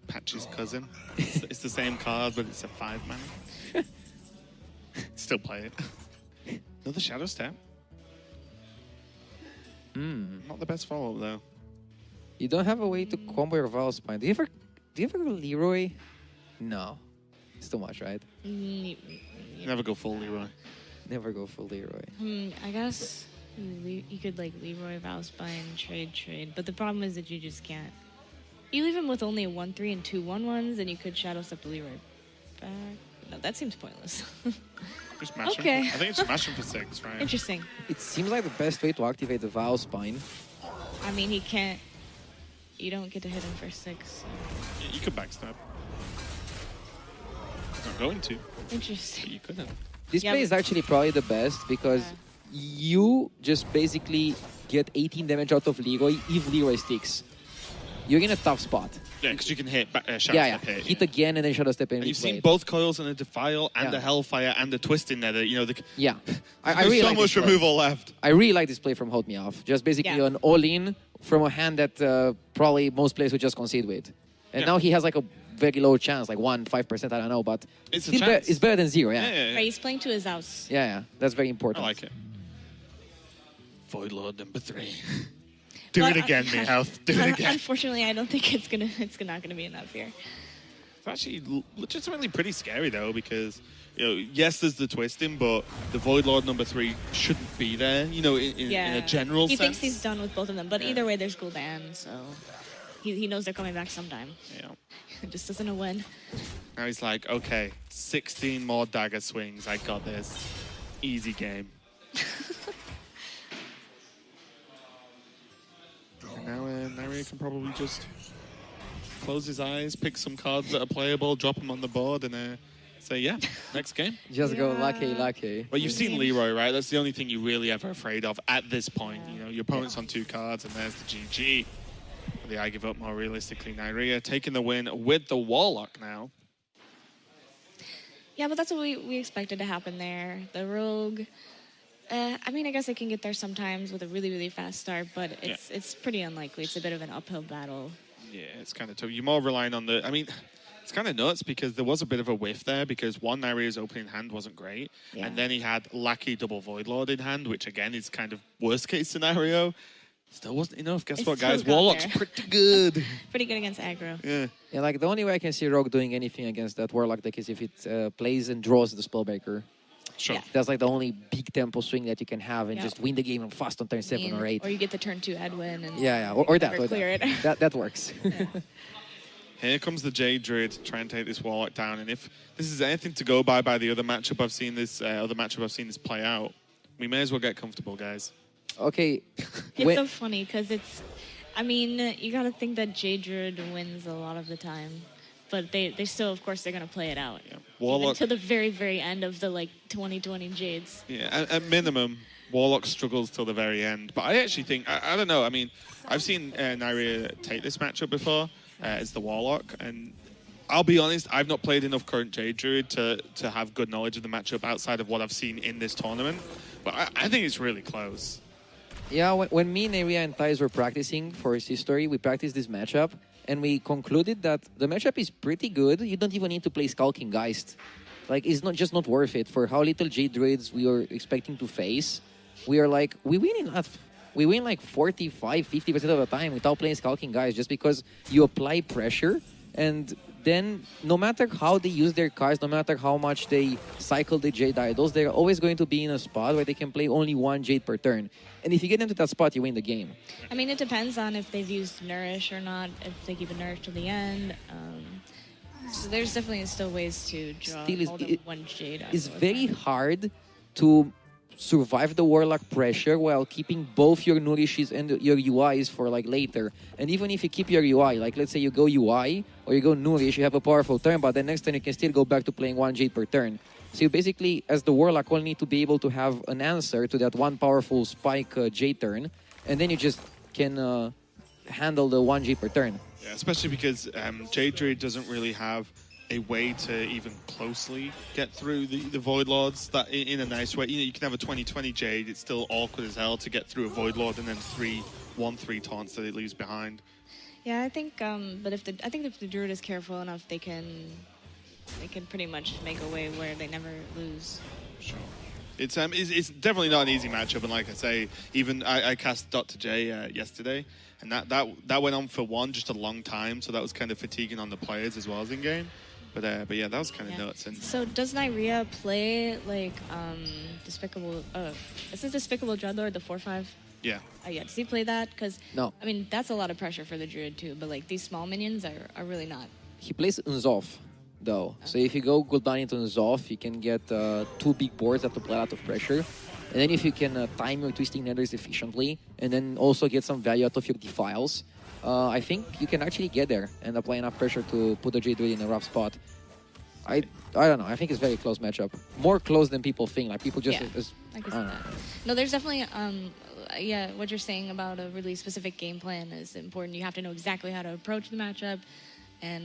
Patch's cousin. It's the same card, but it's a 5 mana. Still play it. Another Shadow Step. Not the best follow-up, though. You don't have a way to combo your Valspine. Do you ever go Leroy? No. It's too much, right? You never go full Leroy. Never go full Leroy. I guess you could like Leroy, Valspine, trade. But the problem is that you just can't. You leave him with only a 1/3 and 2 1/1s, and you could Shadow Step the Leroy back. No, that seems pointless. Just mash Okay. him. I think it's mash him for 6, right? Interesting. It seems like the best way to activate the Valspine. I mean, he can't. You don't get to hit him for 6. So. You could backstab. Not going to, but Interesting. you couldn't. This Yeah, play but- is actually probably the best because you just basically get 18 damage out of Leroy if Leroy sticks. You're in a tough spot. Yeah, because you can hit Shadow Yeah, Step hit. hit again and then Shadow Step in. And you've seen replayed. both Coils and a Defile and Yeah. a Hellfire and a Twist in there. That, you know, Yeah. I there's really so like much this play. removal left. I really like this play from HotMEOWTH. Just basically Yeah. an all-in from a hand that probably most players would just concede with. And Yeah. now he has like a very low chance, like 1-5%, I don't know, but It's a still chance. it's better than 0, yeah. Yeah, Right, he's playing to his house. Yeah, that's very I important. like it. Void Lord number 3. Do But, it again, Meowth. Do it again. Unfortunately, I don't think it's not gonna be enough here. It's actually legitimately pretty scary, though, because, you know, yes, there's the twisting, but the Void Lord number 3 shouldn't be there, you know, in a general He sense. thinks he's done with both of them, but Yeah. either way, there's Gul'dan, so he knows they're coming back sometime. Yeah. He just doesn't know when. Now he's like, okay, 16 more dagger swings. I got this. Easy game. And now Neirea can probably just close his eyes, pick some cards that are playable, drop them on the board, and say, yeah, next game. Just go Yeah. lucky. Well, you've seen Leroy, right? That's the only thing you're really ever afraid of at this point. You know, your opponent's on 2 cards, and there's the GG. The I give up more realistically. Neirea taking the win with the Warlock now. Yeah, but that's what we expected to happen there. The Rogue. I mean, I guess they can get there sometimes with a really, really fast start, but it's pretty unlikely. It's a bit of an uphill battle. Yeah, it's kind of tough. You're more relying on the... I mean, it's kind of nuts because there was a bit of a whiff there because one, Neirea's opening hand wasn't great. Yeah. And then he had Lackey double Void Lord in hand, which again is kind of worst case scenario. Still wasn't enough. Guess It what, still guys? got Warlock's there. pretty good. Pretty good against aggro. Yeah. Yeah, like the only way I can see Rogue doing anything against that Warlock deck is if it plays and draws the Spellbreaker. Sure. Yeah. That's like the only big tempo swing that you can have and Yeah. just win the game fast on turn 7 or 8. Or you get the turn 2 Edwin and Or that. never Or clear that. it. That works. Here comes the Jade Druid trying to take this Warlock down, and if this is anything to go by the other matchup I've seen this play out, we may as well get comfortable, guys. Okay. It's so funny because I mean, you got to think that Jade Druid wins a lot of the time, but they still, of course, they're gonna play it out. Yeah. Warlock to the very end of the 2020 Jades. Yeah, at minimum, Warlock struggles till the very end. But I actually think I don't know. I mean, I've seen Neirea take this matchup before as the Warlock, and I'll be honest, I've not played enough current Jade Druid to have good knowledge of the matchup outside of what I've seen in this tournament. But I think it's really close. Yeah, when me, Neirea, and Thais were practicing for SeatStory, we practiced this matchup, and we concluded that the matchup is pretty good. You don't even need to play Skulking Geist. Like, it's not worth it. For how little Jade Druids we were expecting to face, we are like, we win like 45, 50% of the time without playing Skulking Geist, just because you apply pressure, and then no matter how they use their cards, no matter how much they cycle the Jade Idols, they're always going to be in a spot where they can play only one Jade per turn. And if you get into that spot, you win the game. I mean, it depends on if they've used Nourish or not, if they keep it Nourish to the end. So there's definitely still ways to draw one Jade Idol. It's very hard to survive the Warlock pressure while keeping both your Nourishes and your UIs for like later. And even if you keep your UI, like let's say you go UI or you go Nourish, you have a powerful turn, but then next turn you can still go back to playing one Jade per turn. So you basically, as the Warlock, only need to be able to have an answer to that one powerful spike Jade turn, and then you just can handle the one Jade per turn. Yeah, especially because Jade Druid doesn't really have a way to even closely get through the Void Lords that in a nice way. You know, you can have a 2020 Jade, it's still awkward as hell to get through a Void Lord and then 1-3 taunts that it leaves behind. Yeah, I think but if the Druid is careful enough, they can pretty much make a way where they never lose. Sure. It's definitely not an easy matchup, and like I say, even I cast Dr. J yesterday, and that went on for just a long time, so that was kind of fatiguing on the players as well as in game. But yeah, that was kind of nuts. And so does Neirea play like Despicable? Is this Despicable Dreadlord, the 4/5? Yeah. Yeah. Does he play that? Because no. I mean, that's a lot of pressure for the Druid too. But like these small minions are really not. He plays Unzoth, though. Okay. So if you go Gul'dan into Unzoth, you can get 2 big boards that apply a lot of pressure. And then if you can time your Twisting Nethers efficiently, and then also get some value out of your Defiles, I think you can actually get there and apply enough pressure to put the Jade Druid in a rough spot. I don't know. I think it's a very close matchup. More close than people think. Like people just... I can see that. No, there's definitely... yeah, what you're saying about a really specific game plan is important. You have to know exactly how to approach the matchup, and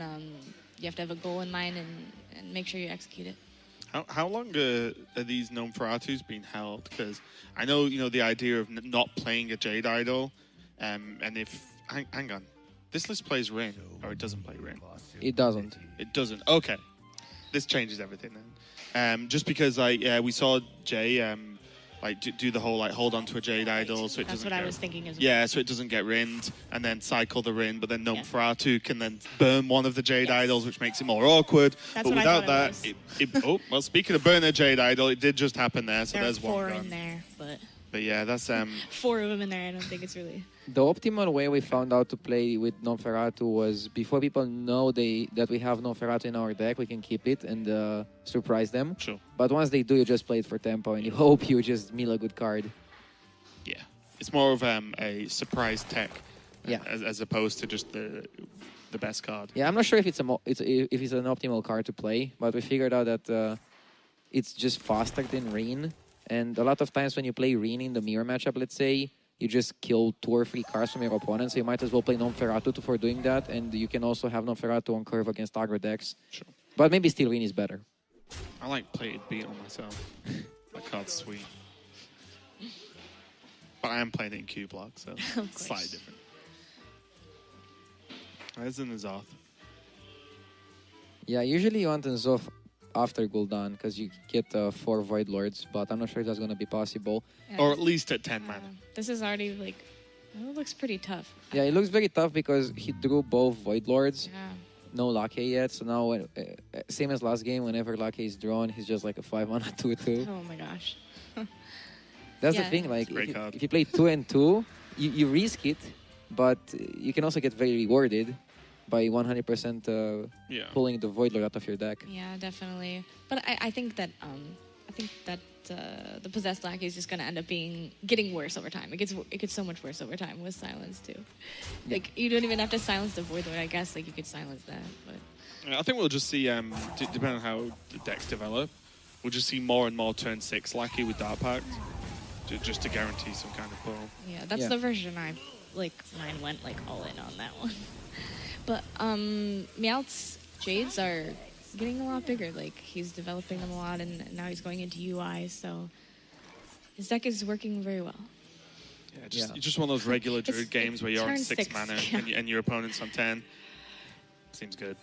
you have to have a goal in mind and make sure you execute it. How long are these Nosferatus being held? Because I know, the idea of not playing a Jade Idol, and if... Hang on. This list plays Rin, or it doesn't play Rin? It doesn't. It doesn't. Okay. This changes everything then. Just because we saw Jay do the whole hold on to a Jade Idol, so it That's doesn't. What I was thinking as well. Yeah, so it doesn't get rinned, and then cycle the Rin, but then Nosferatu can then burn one of the Jade Idols, which makes it more awkward. That's but what without I that, well, speaking of burning a Jade Idol, it did just happen there. So there's one. There are 4 in there, But yeah, that's 4 of them in there. I don't think it's really. The optimal way we found out to play with Nosferatu was before people know that we have Nosferatu in our deck, we can keep it and surprise them. Sure. But once they do, you just play it for tempo and you hope you just mill a good card. Yeah, it's more of a surprise tech, yeah, as opposed to just the best card. Yeah, I'm not sure if it's an optimal card to play, but we figured out that it's just faster than Rin. And a lot of times when you play Rin in the mirror matchup, let's say, you just kill 2 or 3 cards from your opponent, so you might as well play Nosferatu for doing that, and you can also have Nosferatu on curve against aggro decks. Sure. But maybe still Rin is better. I like Plated Beetle myself. That card's sweet. But I am playing it in Q block, so it's slightly different. There's an Azoth. Yeah, usually you want Azoth after Gul'dan, because you get 4 Void Lords, but I'm not sure if that's going to be possible. Yeah. Or at least at 10 mana. This is already, it looks pretty tough. Yeah, it looks very tough because he drew both Void Lords. Yeah. No Lake yet, so now, same as last game, whenever Lake is drawn, he's just like a 5-mana 2/2. Oh my gosh. That's the thing, like, if you play 2 and 2, you risk it, but you can also get very rewarded. by 100% pulling the Void Lord out of your deck. Yeah, definitely. But I think that the possessed lackey is just gonna end up getting worse over time. It gets so much worse over time with silence too. Yeah. Like you don't even have to silence the Void Lord. I guess like you could silence that, but. I think we'll just see, depending on how the decks develop, we'll just see more and more turn 6 Lackey with Dark Pact, just to guarantee some kind of pull. Yeah, that's the version mine went like all in on that one. But Meowth's Jades are getting a lot bigger. Like he's developing them a lot, and now he's going into UI, so his deck is working very well. Yeah, just one of those regular Druid games where you're on 6 mana and your opponent's on 10. Seems good.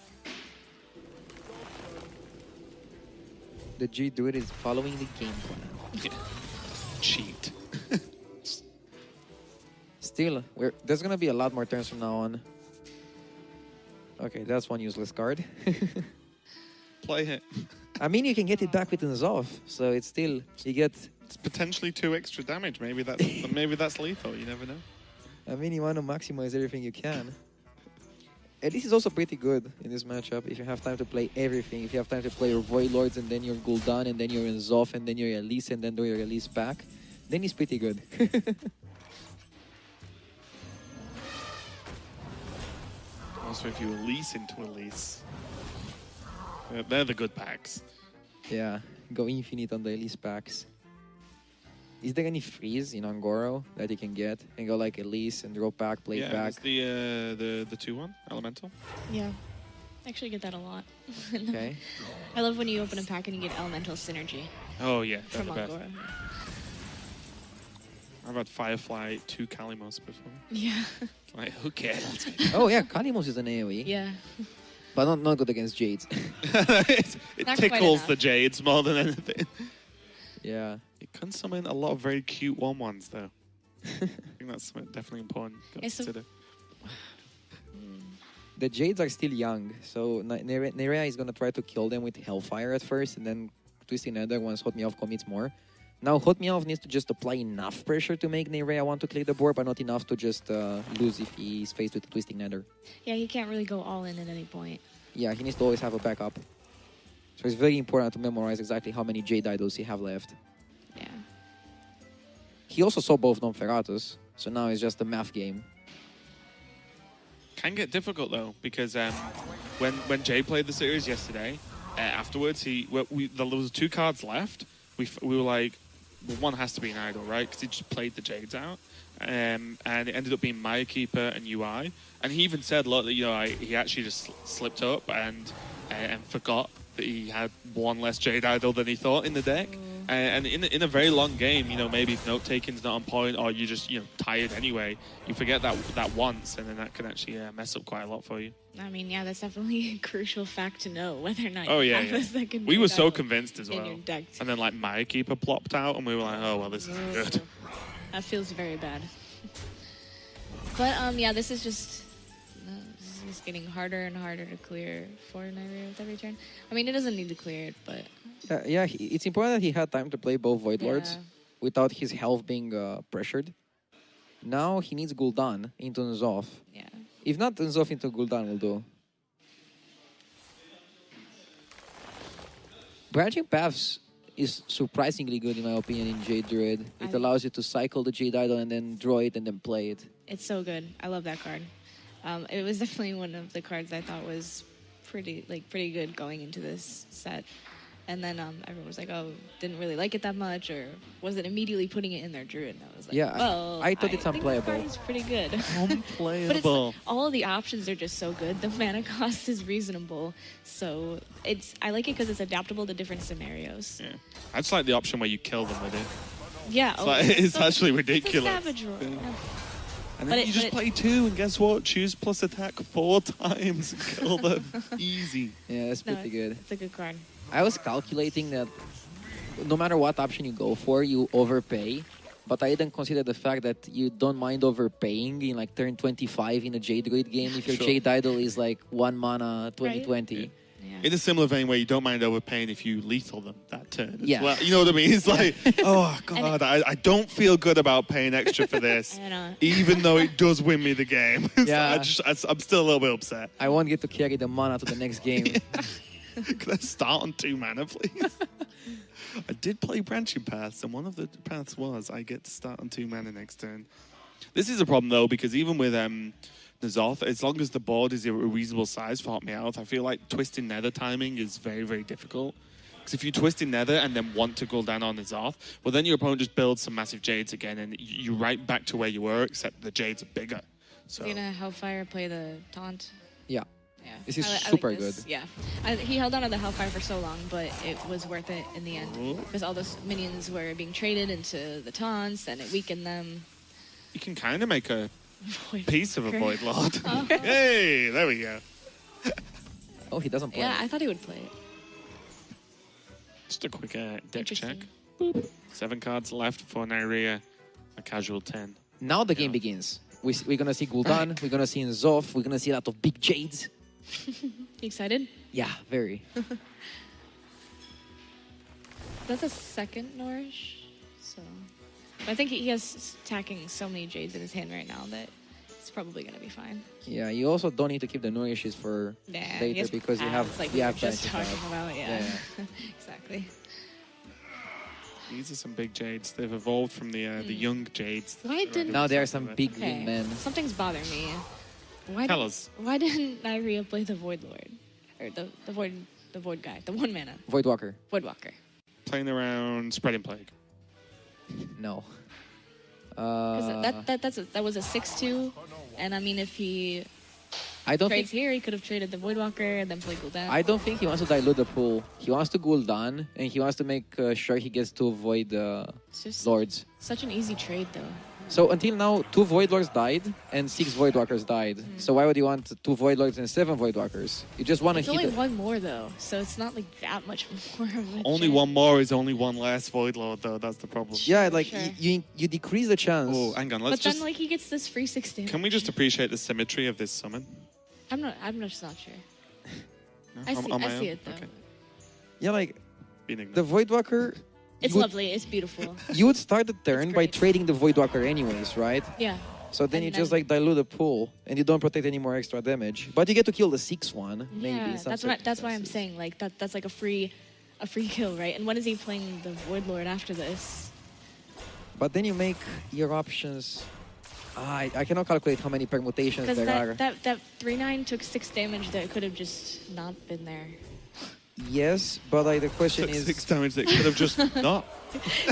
The G Druid is following the game plan. Yeah. Cheat. Still, there's gonna be a lot more turns from now on. Okay, that's one useless card. Play it. I mean, you can get it back with Nzoff, so it's still you get. It's potentially 2 extra damage. Maybe that's lethal. You never know. I mean, you want to maximize everything you can. And this is also pretty good in this matchup. If you have time to play everything, if you have time to play your Void Lords and then your Gul'dan and then your Nzoff and then your Elise and then do your Elise back, then it's pretty good. Also, if you Elise into Elise, they're the good packs. Yeah, go infinite on the Elise packs. Is there any freeze in Angoro that you can get and go like Elise and draw back, play back? Yeah, the 2/1 Elemental. Yeah, I actually get that a lot. Okay. I love when you open a pack and you get Elemental Synergy. Oh yeah, they're from the best. Angora. I've had Firefly 2 Kalimos before. Yeah. Like, who cares? Oh yeah, Kalimos is an AoE. Yeah. But not good against Jades. it tickles the Jades more than anything. Yeah. It can summon a lot of very cute 1/1s though. I think that's definitely important to consider. The Jades are still young, so Neirea is going to try to kill them with Hellfire at first, and then Twisting Nether once HotMEOWTH commits more. Now HotMEOWTH needs to just apply enough pressure to make Neirea want to clear the board, but not enough to just lose if he's faced with Twisting Nether. Yeah, he can't really go all in at any point. Yeah, he needs to always have a backup. So it's very important to memorize exactly how many Jade Idols you have left. Yeah. He also saw both Nosferatus, so now it's just a math game. Can get difficult though, because when Jay played the series yesterday, afterwards there was 2 cards left. We were like, well, one has to be an idol, right? Because he just played the Jades out, and it ended up being Maya Keeper and UI. And he even said, look, he actually just slipped up and forgot that he had one less Jade Idol than he thought in the deck. And in a very long game, maybe if note taking's not on point or you're just tired anyway, you forget that once, and then that can actually mess up quite a lot for you. I mean, yeah, that's definitely a crucial fact to know whether or not you have a second. We were so convinced as in well. your deck. And then like Maya Keeper plopped out, and we were like, oh well, this is good. That feels very bad. But yeah, this is just getting harder and harder to clear for Neirea with every turn. I mean, it doesn't need to clear it, but yeah, it's important that he had time to play both Void Lords without his health being pressured. Now he needs Gul'dan into Nzoff. Yeah. If not, Nzoff into Gul'dan will do. Branching Paths is surprisingly good in my opinion in Jade Druid. It allows you to cycle the Jade Idol and then draw it and then play it. It's so good. I love that card. It was definitely one of the cards I thought was pretty good going into this set. And then everyone was like, oh, didn't really like it that much, or wasn't immediately putting it in their Druid. And I was like, yeah, well, I thought it's unplayable. It's pretty good. Unplayable. But all of the options are just so good. The mana cost is reasonable. So I like it because it's adaptable to different scenarios. Yeah. I just like the option where you kill them with it. Yeah. It's actually ridiculous. It's a savage roll. Yeah. And then you just play 2, and guess what? Choose plus attack 4 times and kill them. Easy. Yeah, that's pretty good. It's a good card. I was calculating that no matter what option you go for, you overpay. But I didn't consider the fact that you don't mind overpaying in like turn 25 in a Jade Druid game if your Jade Idol is like 1 mana 2020. Right? Yeah. In a similar vein where you don't mind overpaying if you lethal them that turn. as Yeah. well. You know what I mean? It's like, oh, God, I don't feel good about paying extra for this, I know. even though it does win me the game. Yeah. I'm still a little bit upset. I won't get to carry the mana to the next game. Can I start on 2 mana, please? I did play Branching Paths, and one of the paths was I get to start on 2 mana next turn. This is a problem, though, because even with N'Zoth, as long as the board is a reasonable size for HotMEOWTH, I feel like twisting Nether timing is very, very difficult. Because if you twist in Nether and then want to go down on N'Zoth, well, then your opponent just builds some massive Jades again, and you're right back to where you were, except the Jades are bigger. So Is he gonna Hellfire play the taunt? Yeah. Yeah. This is I like super this. good. Yeah. He held on to the Hellfire for so long, but it was worth it in the end. Ooh. Because all those minions were being traded into the taunts, and it weakened them. you can kind of make a Void piece of a Walker. Void Lord. Hey, there we go. Oh, he doesn't play. Yeah, I thought he would play it. Just a quick deck check. Interesting. Boop. 7 cards left for Neirea, a casual 10. Now the game begins. We're gonna see Gul'dan, we're gonna see N'Zoth, we're gonna see a lot of big Jades. You excited? Yeah, very. That's a second Nourish, so... But I think he has stacking so many Jades in his hand right now that it's probably gonna be fine. Yeah, you also don't need to keep the nourishes for Yeah, he later has because you have paths, like you we were have just Branching talking Path. about. Yeah, Yeah. exactly. These are some big Jades. They've evolved from the young Jades. Why didn't- Now there are some big Okay, green men. something's bothering me. Tell us. Why didn't Neirea play the Void Lord? Or the Void guy, the 1 mana, Voidwalker. Void Walker. Playing around Spreading Plague. No. 'Cause that was a 6/2, and I mean if he I don't trades think here, he could have traded the Void Walker and then played Gul'dan. I don't think he wants to dilute the pool. He wants to Gul'dan and he wants to make sure he gets 2 Void It's just Lords. such an easy trade though. So until now, 2 Void Lords died and 6 Void Walkers died. So why would you want 2 Void Lords and 7 Void Walkers? You just want to It's hit only it. one more though, so it's not like that much more of a Only chance. one more is only one less Void Lord, though. That's the problem. Yeah, like Sure. you decrease the chance. Oh, hang on. But Let's then just. like he gets this free 6 damage. Can we just appreciate the symmetry of this summon? I'm just not sure. No? I On my see own? it though. Okay. Yeah, like Being ignorant. the Void Walker. It's you would- lovely. It's beautiful. You would start the turn by great. trading the Void Walker anyways, right? Yeah. So then And you just then- like dilute the pool and you don't protect any more extra damage. But you get to kill the 6th one, maybe. Yeah, in some that's why I'm circumstances. saying like that's like a free kill, right? And when is he playing the Void Lord after this? But then you make your options. I cannot calculate how many permutations Because there are. that 3/9 took 6 damage that could have just not been there. Yes, but like the question Took is, 6 damage that could have just not.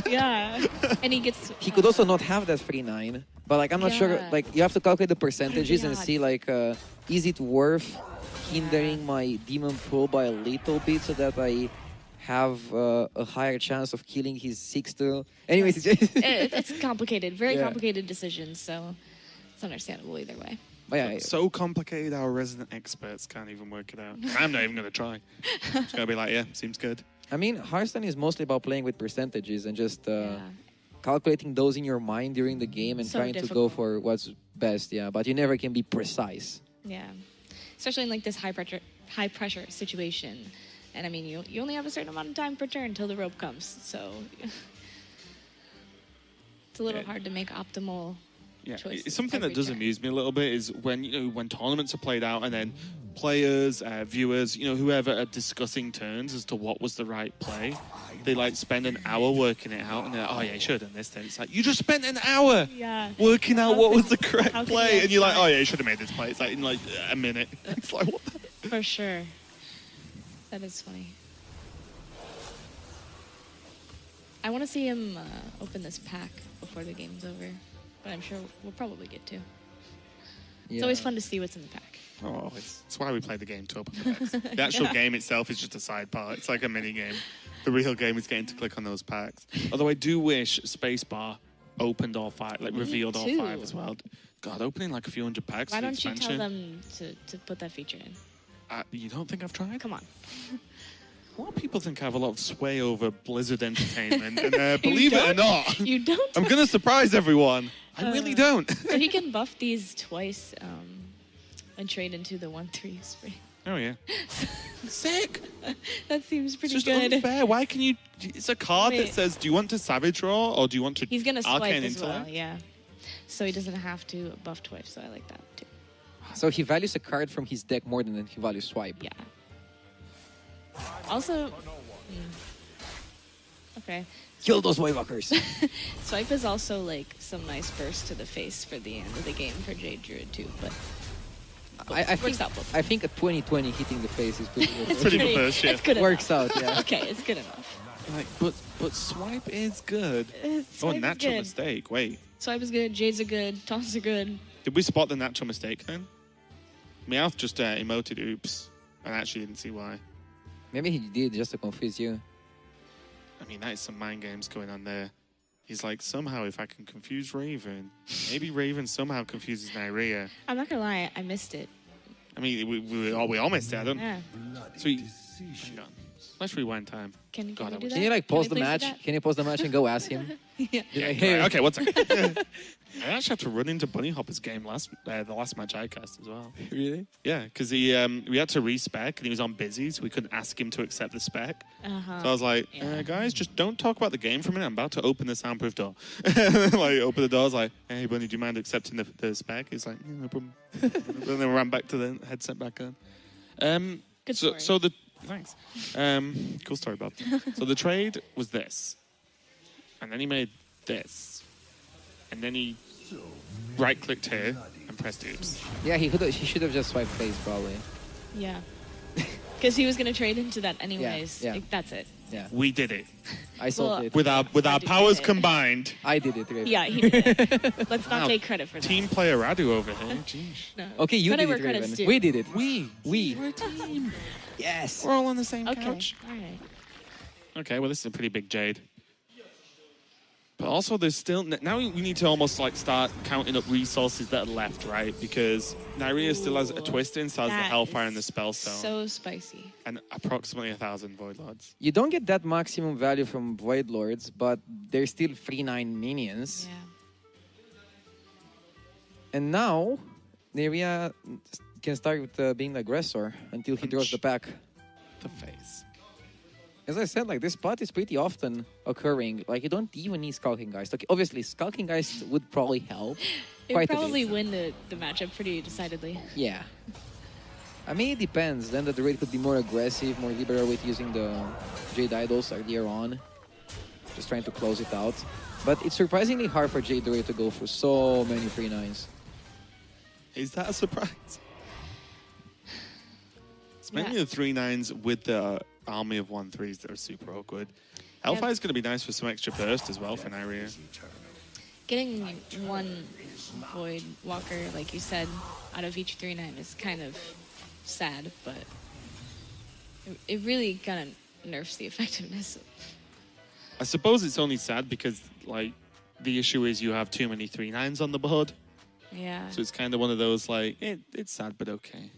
Yeah, and he gets. he could also not have that 3/9. But like I'm not sure. Yeah. Like you have to calculate the percentages and odds. see like is it worth hindering my demon pool by a little bit so that I have a higher chance of killing his 6th. Anyways, It's complicated, very Yeah. complicated decisions. So it's understandable either way. but yeah, So complicated, our resident experts can't even work it out. I'm not even going to try. It's going to be like, yeah, seems good. I mean, Hearthstone is mostly about playing with percentages and just Yeah. calculating those in your mind during the game and So trying to go difficult. for what's best. Yeah, but you never can be precise. Yeah, especially in like this high pressure situation. And I mean, you only have a certain amount of time per turn until the rope comes, so it's a little Yeah. hard to make optimal Yeah, choices. it's something that every does turn. amuse me a little bit is when when tournaments are played out and then players, viewers, whoever are discussing turns as to what was the right play. They like spend an hour working it out and they're like, oh yeah, you should have done this. Then it's like you just spent an hour Yeah. working out How what could- was the correct how could play, you and you're like, have oh yeah, you should have made this play. It's like in like a minute. It's like what? For sure. That is funny. I want to see him open this pack before the game's over, but I'm sure we'll probably get to. It's always fun to see what's in the pack. Oh, it's why we play the game to open the packs. The actual game itself is just a side part. It's like a mini game. The real game is getting to click on those packs. Although I do wish Spacebar opened all 5, like Me revealed all too. 5 as well. God, opening like a few hundred packs. Why for the don't you tell expansion. them to put that feature in? You don't think I've tried? Come on. A lot of people think I have a lot of sway over Blizzard Entertainment, and believe it or not, You don't? I'm gonna surprise everyone. I really don't. So he can buff these twice and trade into the 1/3 spring. Oh, yeah. Sick. That seems It's pretty just good. unfair. Why can you... It's a card that Wait. says, do you want to Savage Roar or do you want to He's gonna swipe Arcane as well, Intellect? yeah. So he doesn't have to buff twice. So I like that too. So he values a card from his deck more than he values swipe. Yeah. Also, okay. Kill those Wavewalkers. Swipe is also like some nice burst to the face for the end of the game for Jade Druid too, but I works out both. I think a 20-20 hitting the face is pretty good. It's Pretty good burst, yeah. It's good Works enough. out, yeah. Okay, it's good enough. Like, but Swipe is good. Swipe Oh, is natural good. mistake. Wait. Swipe is good. Jades are good. Taunts are good. Did we spot the natural mistake then? Meowth just emoted oops. I actually didn't see why. Maybe he did just to confuse you. I mean, that is some mind games going on there. He's like, somehow if I can confuse Raven, maybe Raven somehow confuses Neirea. I'm not gonna lie, I missed it. I mean, we all missed it, Adam. Yeah. So hang on. Let's rewind time. Can God, we I do wish- that? Can you like pause the we please do match? that? Can you pause the match and go ask him? Yeah. Yeah, Right, okay, one second. I actually had to run into Bunny Hopper's game the last match I cast as well. Really? Yeah, because we had to respec and he was on busy, so we couldn't ask him to accept the spec. Uh-huh. So I was like, Yeah. guys, just don't talk about the game for a minute. I'm about to open the soundproof door. Like, open the door. I was like, hey, Bunny, do you mind accepting the spec? He's like, yeah, no problem. And then we ran back to the headset back on. Good so, story. so the thanks. Cool story, Bob. So the trade was this, and then he made this, and then he right-clicked here and pressed oops. Yeah, he should have just swiped face probably. Yeah. Because he was gonna trade into that anyways. yeah. Like, that's it. Yeah, We did it I solved Well, it. with our I did powers it. combined. I did it. Raven. Yeah, he did it. Let's not Wow. take credit for that. Team player Radu over here. Jeez. No. Okay, you Credit did where it, credit's Raven. due. We did it. We. We. We're a team. Yes. We're all on the same Okay. couch. All right. Okay, well, this is a pretty big Jade. But also, there's still... Now we need to almost, like, start counting up resources that are left, right? Because Neirea still has a twist in, so has the That Hellfire and the is Spellstone. So spicy. And approximately 1,000 Void Lords. You don't get that maximum value from Void Lords, but they're still 3/9 minions. Yeah. And now, Neirea can start with being the aggressor until he draws the pack. The face. As I said, like this spot is pretty often occurring. Like you don't even need Skulking Geist. Okay, obviously, Skulking Geist would probably help It quite would a probably bit. win the matchup pretty decidedly. Yeah. I mean, it depends. Then the Druid could be more aggressive, more liberal with using the Jade Idols earlier on. Just trying to close it out. But it's surprisingly hard for Jade Druid to go for so many 3/9s. Is that a surprise? It's mainly Yeah. the 3/9s with the army of 1/3s that are super awkward. Hellfire is going to be nice for some extra burst as well for Neirea. Getting one Void Walker, like you said, out of each 3/9 is kind of sad, but it really kind of nerfs the effectiveness. I suppose it's only sad because, like, the issue is you have too many 3/9s on the board. Yeah. So it's kind of one of those, like, it's sad, but okay.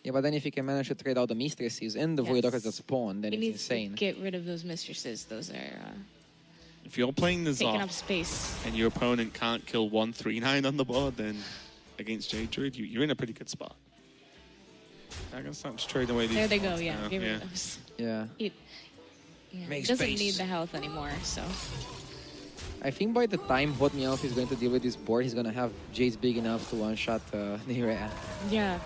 Yeah, but then if you can manage to trade out the Mistresses and the Void Yes. Walkers that spawn, then He it's needs insane. to get rid of those mistresses. Those are If you're playing the taking up Zoth space. and your opponent can't kill 1 3/9 on the board, then against Jade Druid, you're in a pretty good spot. I'm going to start trading away these. There they go, cards yeah. now, Get rid of those. Yeah. He Make doesn't space. need the health anymore, so. I think by the time HotMEOWTH is going to deal with this board, he's going to have Jace big enough to one-shot Neirea. Yeah.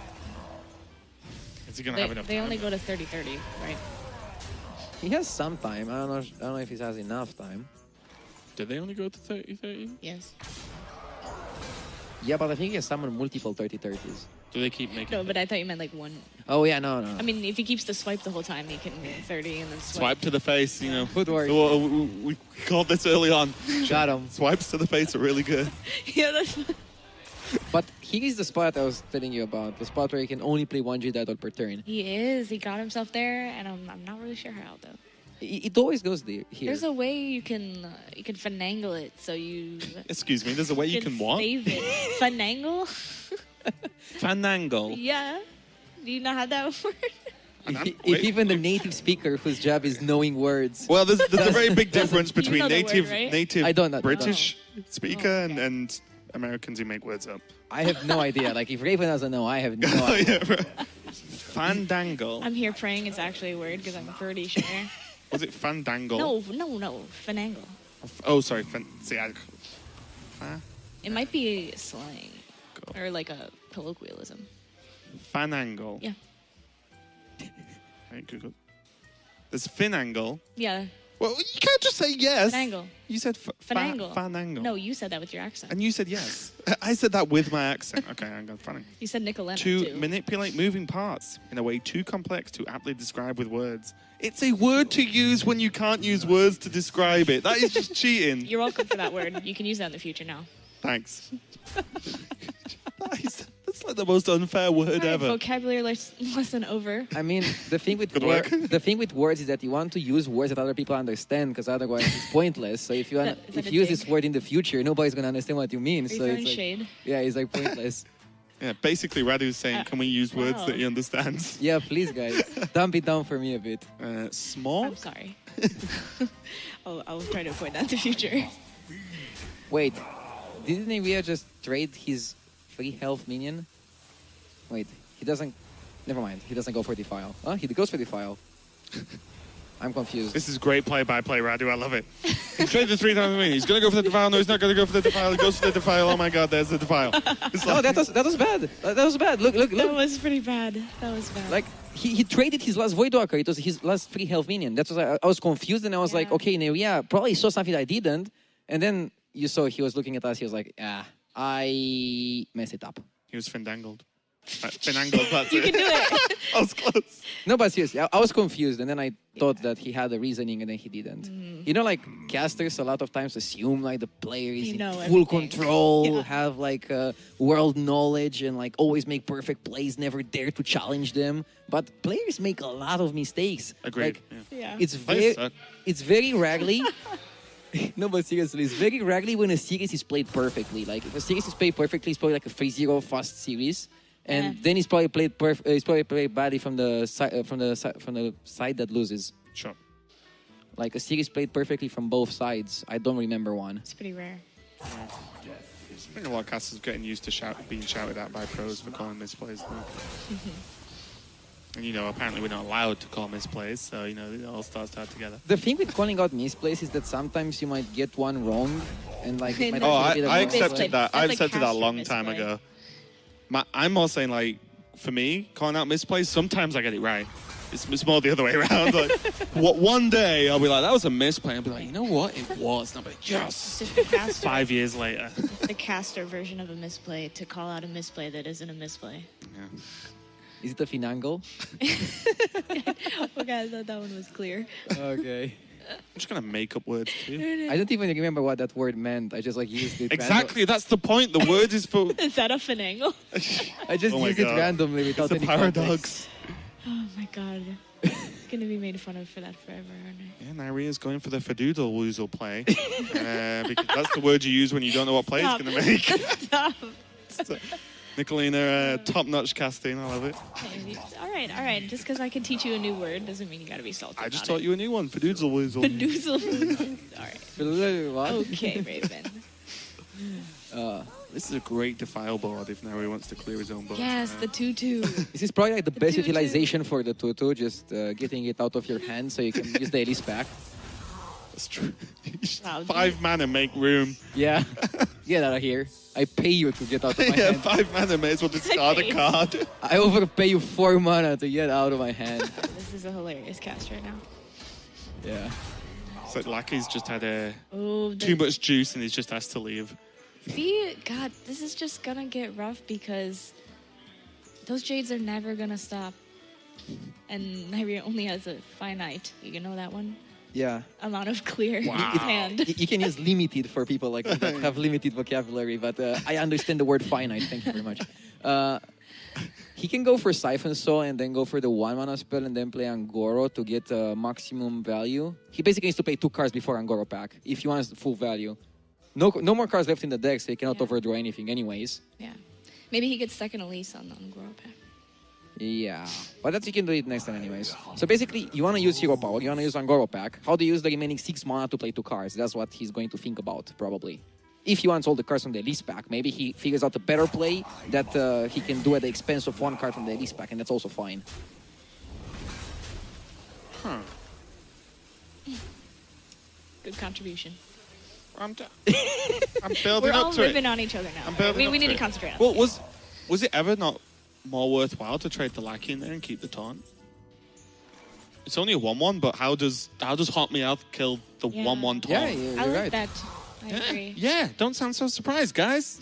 Is he going to have enough They time? only go to 30-30, right? He has some time. I don't know if he has enough time. Do they only go to 30-30? Yes. Yeah, but I think he has summoned multiple 30-30s. Do they keep making No, but I thought you meant like one. Oh, yeah, no. I mean, if he keeps the swipe the whole time, he can 30 and then swipe to the face, you know? Footwork. We called this early on. Got him. Swipes to the face are really good. Yeah, that's. But here is the spot I was telling you about. The spot where you can only play one Jade Idol per turn. He is. He got himself there, and I'm not really sure how though. It always goes there. Here. There's a way you can finagle it so you Excuse me, there's a way you can what? save it. Finagle? Fanangle. Yeah. Do you not have that word? If even the native speaker whose job is knowing words. Well, there's a very big difference You between know the word, native right? native I don't know. British speaker Oh, okay. and Americans who make words up. I have no idea. Like, if Raven doesn't know, I have no Oh, idea. yeah, right. Fandangle. I'm here praying it's actually a word because I'm pretty sure. Was it Fandangle? No, finagle. Oh, sorry. See, It might be slang or like a colloquialism. Fanangle. Yeah. Right, Google. There's Finangle. Yeah. Well, you can't just say yes. Fanangle. You said Fanangle. Fanangle. No, you said that with your accent. And you said yes. I said that with my accent. Okay, I'm going funny. You said Nicoletta To too. manipulate moving parts in a way too complex to aptly describe with words. It's a word to use when you can't use words to describe it. That is just cheating. You're welcome for that word. You can use that in the future now. Thanks. That's like the most unfair word All right, ever. vocabulary lesson over. I mean, the thing with Good luck. the thing with words is that you want to use words that other people understand, because otherwise it's pointless. So if you Is that a use this dig? word in the future, nobody's gonna understand what you mean. Are you So throwing it's like, shade? yeah, it's like pointless. Yeah, basically, Radu's saying, can we use words wow. that he understands? Yeah, please, guys, dump it down for me a bit. Small? I'm sorry. I'll try to avoid that in the future. Wait, didn't Neirea just trade his free health minion? Wait, he doesn't. Never mind. He doesn't go for Defile. Oh, he goes for Defile. I'm confused. This is great play-by-play, Radu. I love it. He's traded the 3 times with me. He's going to go for the Defile. No, he's not going to go for the Defile. He goes for the Defile. Oh, my God, there's the Defile. It's No, that was bad. That was bad. Look. That was pretty bad. That was bad. Like, he traded his last Void Walker. It was his last free health minion. That's what I was confused, and I was like, Yeah. okay, Neirea probably saw something I didn't. And then you saw he was looking at us. He was like, I messed it up. He was Fandangled. Finangled, that's you it. can do it. I was close. No, but seriously, I was confused, and then I thought that he had a reasoning, and then he didn't. You know, like, casters a lot of times assume, like, the player is You know in full everything. control, Yeah. have, like, world knowledge, and, like, always make perfect plays, never dare to challenge them. But players make a lot of mistakes. Agreed. Like, Yeah. Players suck. it's very rarely... No, but seriously, it's very rarely when a series is played perfectly. Like, if a series is played perfectly, it's probably like a 3-0 fast series. And Yeah. then it's probably played badly from the side that loses. Sure. Like a series played perfectly from both sides. I don't remember one. It's pretty rare. I think a lot of casters are getting used to being shouted at by pros for calling misplays. Though. And, you know, apparently we're not allowed to call misplays, so, you know, it all starts to add together. The thing with calling out misplays is that sometimes you might get one wrong, and like it might Oh, actually be the I wrong accepted play. that. That's I like accepted that a caster long time misplay. ago. I'm more saying, like, for me, calling out misplays, sometimes I get it right. It's more the other way around. Like, one day I'll be like, that was a misplay. I'll be like, you know what? It was. And I'll be like, yes. It's just the caster. 5 years later. The caster version of a misplay to call out a misplay that isn't a misplay. Yeah. Is it a Finangle? Okay, I thought that one was clear. Okay. I'm just going to make up words too. I don't even remember what that word meant. I just like used it. Exactly. That's the point. The word is for... Is that a finagle? I just Oh my used it God. randomly without It's a any context. paradox. Oh my god. I'm gonna be made fun of for that forever, aren't I? Yeah, Neirea's going for the fadoodle woozle play. Because that's the word you use when you don't know what play it's Stop. going to make. Stop. So, Nicolina, top-notch casting. I love it. Okay, all right. Just because I can teach you a new word doesn't mean you gotta be salty. I just about taught you a new one. Fadoodle woozle. it. Doozle. All right. What? Okay, Raven. This is a great defile board if Neirea wants to clear his own board. Yes, the 2-2. This is probably like the best 2-2. utilization for the 2-2, just getting it out of your hand so you can use the Elise pack. That's true. Wow. 5 mana, make room. Yeah. Get out of here. I pay you to get out of my Yeah, hand. 5 mana, may as well discard a card. I overpay you 4 mana to get out of my hand. This is a hilarious cast right now. Yeah. It's like Lackey's just had Oh, too much juice and he's just asked to leave. See, God, this is just gonna get rough because those Jades are never gonna stop. And Neirea only has a finite, you know that one? Yeah. Amount of clear in Wow. his hand. You can use limited for people like me that have limited vocabulary, but I understand the word finite. Thank you very much. He can go for Siphon Saw and then go for the 1-mana spell and then play Angoro to get maximum value. He basically needs to pay 2 cards before Angoro pack if he wants the full value. No more cards left in the deck, so he cannot Yeah. overdraw anything anyways. Yeah. Maybe he gets second Elise on Grow Pack. Yeah, but that's you can do it next time anyways. So basically, you want to use Hero Power, you want to use Angoro pack. How do you use the remaining 6 mana to play 2 cards? That's what he's going to think about, probably. if he wants all the cards from the Elise pack, maybe he figures out a better play that he can do at the expense of one card from the Elise pack, and that's also fine. Huh. Good contribution. I'm building We're all up to it. ripping on each other now. I'm building We up need to it. concentrate on Well, it. was it ever not more worthwhile to trade the Lackey in there and keep the taunt? It's only a 1-1, but how does HotMEOWTH kill the Yeah. 1-1 taunt? Yeah, you're I like right. that. I agree. Yeah, don't sound so surprised, guys.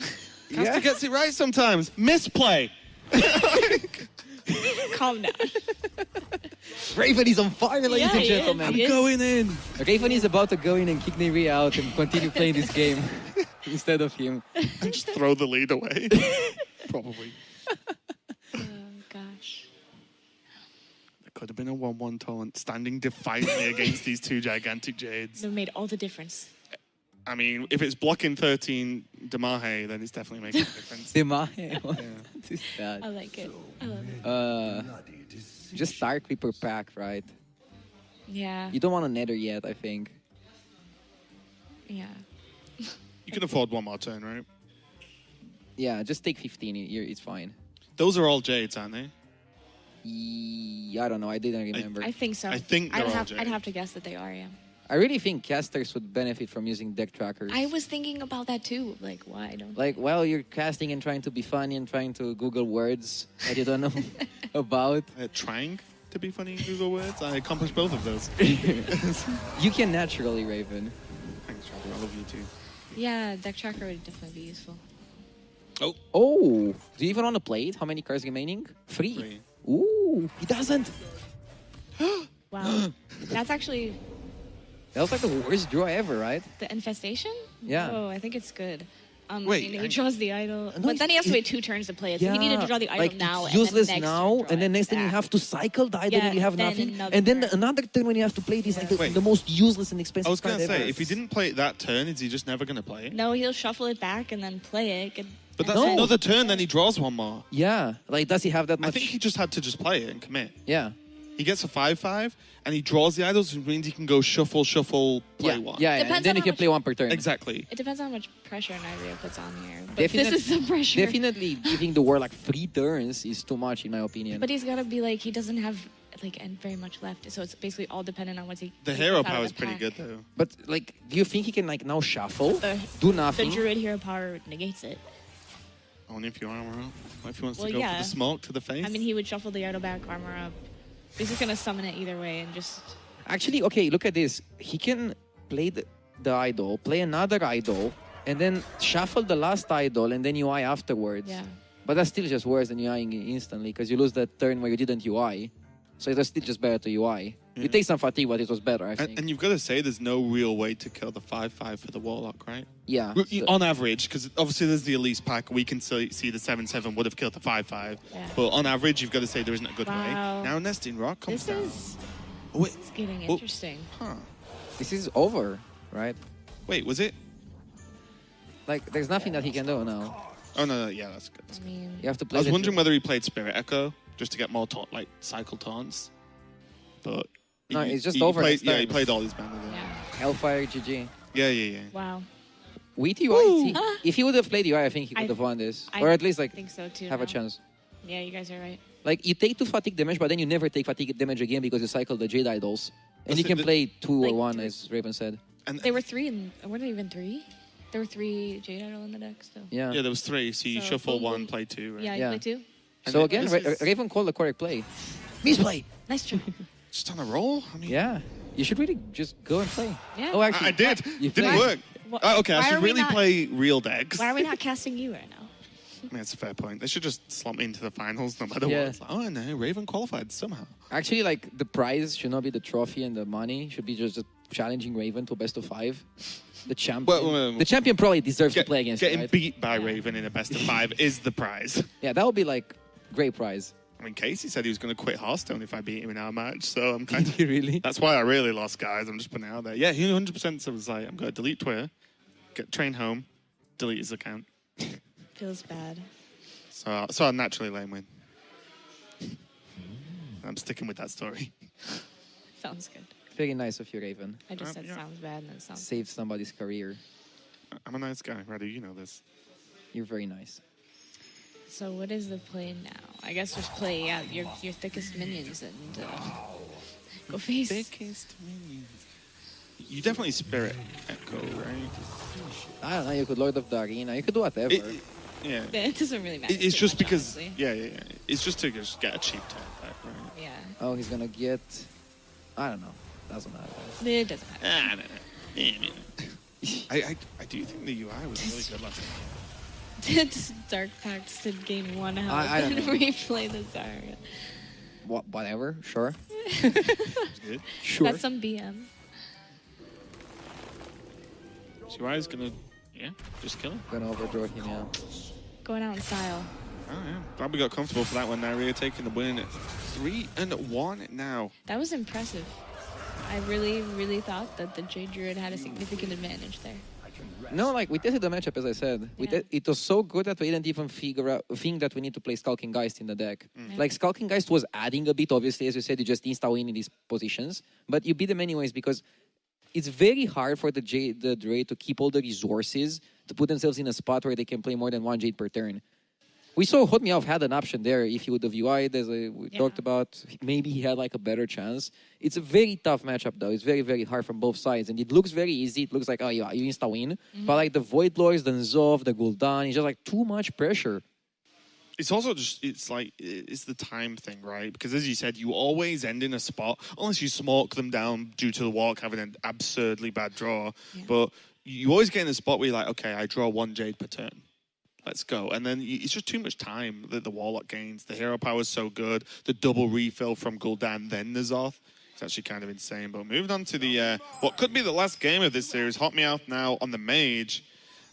Yeah. Caster gets it right sometimes. Misplay. Calm down. Raven is on fire, ladies Yeah, and he is. gentlemen. He is. Going in. Raven is about to go in and kick Neirea out and continue playing this game instead of him. And just throw the lead away. Probably. Oh, gosh. There could have been a 1-1 taunt standing defiantly against these two gigantic Jades. That made all the difference. I mean, if it's blocking 13 Demahe, then it's definitely making a difference. Demahe. What is that? I like it. I love it. Just Dark Reaper pack, right? Yeah. You don't want a Nether yet, I think. Yeah. You can afford one more turn, right? Yeah, just take 15. It's fine. Those are all Jades, aren't they? I don't know. I didn't remember. I think so. I think they're all I'd Jade. have to guess that they are, yeah. I really think casters would benefit from using deck trackers. I was thinking about that too. Like, why don't... Like, while you're casting and trying to be funny and trying to Google words that you don't know about, Trying to be funny in Google Words. I accomplished both of those. you can naturally, Raven. Thanks, Trevor. I love you too. Yeah, deck tracker would definitely be useful. Oh, Oh, do you even want to play it? How many cards remaining? 3. 3. Ooh, he doesn't. Wow. That's actually That was like the worst draw ever, right? the infestation? Yeah. Oh, I think it's good. Wait, I mean, I- he draws the idol, No, but then he has to it- wait 2 turns to play it. So he needed to draw the idol like, now, it's and useless then next now, turn draw and then it next time you back. have to cycle the idol Yeah, and you have then nothing. another And then turn. another turn when you have to play this, like Wait. the most useless and expensive I was card going to ever. say, if he didn't play it that turn, is he just never going to play it? No, he'll shuffle it back and then play it. But that's No. another turn, then he draws one more. Yeah, like does he have that much? I think he just had to just play it and commit. Yeah. He gets a 5-5, and he draws the idols, which means he can go shuffle, play Yeah, one. yeah, Depends and then on you how can much- play one per turn. Exactly. It depends on how much pressure Neirea puts on here. But Definite- this is some pressure. Definitely giving the war like 3 turns is too much, in my opinion. But he's got to be like, he doesn't have like very much left. So it's basically all dependent on what he The he hero gets out of power the is pretty pack. good, though. But like, do you think he can like now shuffle, The do nothing? druid hero power negates it. Only if you armor up. What if he wants Well, to go yeah. for the smoke to the face? I mean, he would shuffle the idol back, armor up. He's just gonna summon it either way and just. Actually, okay, look at this. He can play the idol, play another idol, and then shuffle the last idol and then UI afterwards. Yeah. But that's still just worse than UIing instantly because you lose that turn where you didn't UI. So it was still just better to UI. Yeah. You take some fatigue, but it was better, I think. and you've got to say there's no real way to kill the 5-5 for the Warlock, right? yeah. so- On average, because obviously there's the Elise pack, we can see the 7-7 would have killed the 5-5. Yeah. But on average, you've got to say there isn't a good way. Wow. Now Nesting Rock comes This down. is Oh, wait, it's getting Oh. interesting. huh. This is over, right? Wait, was it? Like, there's nothing that he can do now. Oh, no, yeah, that's good. That's I good. mean, You have to play I was the- wondering whether he played Spirit Echo just to get more cycle taunts. But No, it's just he over Played, next yeah, turn. he played all his banners. yeah. Hellfire GG. Yeah. Wow. With UI, Woo! if he would have played UI, I think he could I- have won this. I Or at least, like, think so too. have a now. chance. Yeah, you guys are right. Like, you take 2 fatigue damage, but then you never take fatigue damage again because you cycle the Jade Idols. And That's you it, can the- play 2 Like or 1, three- as Raven said. And They were 3, and were there even 3? There were 3 Jade Idol in the deck still. Yeah. yeah, there was 3. So you So shuffle boom, 1, boom. play 2. Right? Yeah, you Yeah. play 2. And So then again, this is Raven called the correct play. Misplay! Nice try. just on a roll. I mean, Yeah. You should really just go and play. Yeah. Oh, actually, I did. You Didn't played. work. Why- Okay, I why are should we really not- play real decks. Why are we not casting you right now? I mean, that's a fair point. They should just slot me into the finals no matter Yeah. what. It's like, oh, no, Raven qualified somehow. Actually, like, the prize should not be the trophy and the money. Should be just challenging Raven to a best of 5. The champion. Well, the champion probably deserves to play against you, getting right? beat by Yeah. Raven in a best of 5 is the prize. Yeah, that would be like great prize. I mean, Casey said he was going to quit Hearthstone if I beat him in our match, so I'm kind Did of... you really? That's why I really lost, guys. I'm just putting it out there. Yeah, he 100% was like, I'm going to delete Twitter, get train home, delete his account. Feels bad. So I naturally lame win. I'm sticking with that story. Sounds good. Very nice of you, Raven. I just said Yeah. sounds bad and then sounds. Save somebody's career. I'm a nice guy, Radu. You know this. You're very nice. So what is the play now? I guess just play out your thickest minions and go face. Thickest minions. You definitely Spirit Echo, right? I don't know. You could Lord of the Arena. You could do whatever. Yeah. It doesn't really matter. It's too just much, because, honestly. yeah. It's just to just get a cheap top back, right? Yeah. Oh, he's gonna get. I don't know. Doesn't matter. It doesn't matter. I do think the UI was really good last time. It's Dark Pacts to gain 1 health I don't and know. replay the Zarya. Whatever. Sure. It's good. Sure. That's some BM. UI is gonna, just kill him. Gonna overdraw him. Yeah. Going out in style. Oh yeah, glad we got comfortable for that one. Neirea taking the win at 3-1 now. That was impressive. I really, really thought that the Jade Druid had a significant advantage there. No, like we tested the matchup as I said. It was so good that we didn't even think that we need to play Skulking Geist in the deck. Like Skulking Geist was adding a bit. Obviously, as you said, you just insta win in these positions, but you beat them anyways because it's very hard for the Dre to keep all the resources to put themselves in a spot where they can play more than 1 Jade per turn. We saw HotMEOWTH had an option there if he would have UI'd, as we talked about. Maybe he had like a better chance. It's a very tough matchup, though. It's very, very hard from both sides. And it looks very easy. It looks like, oh, you insta-win. But like the Void Lords, the Nzov, the Gul'dan, it's just like too much pressure. It's also just, it's the time thing, right? Because as you said, you always end in a spot, unless you smoke them down due to the walk having an absurdly bad draw. Yeah. But you always get in a spot where you're like, okay, I draw 1 Jade per turn. Let's go. And then it's just too much time that the Warlock gains. The hero power is so good. The double refill from Gul'dan, then N'Zoth. It's actually kind of insane. But moving on to the what could be the last game of this series. HotMEOWTH now on the Mage.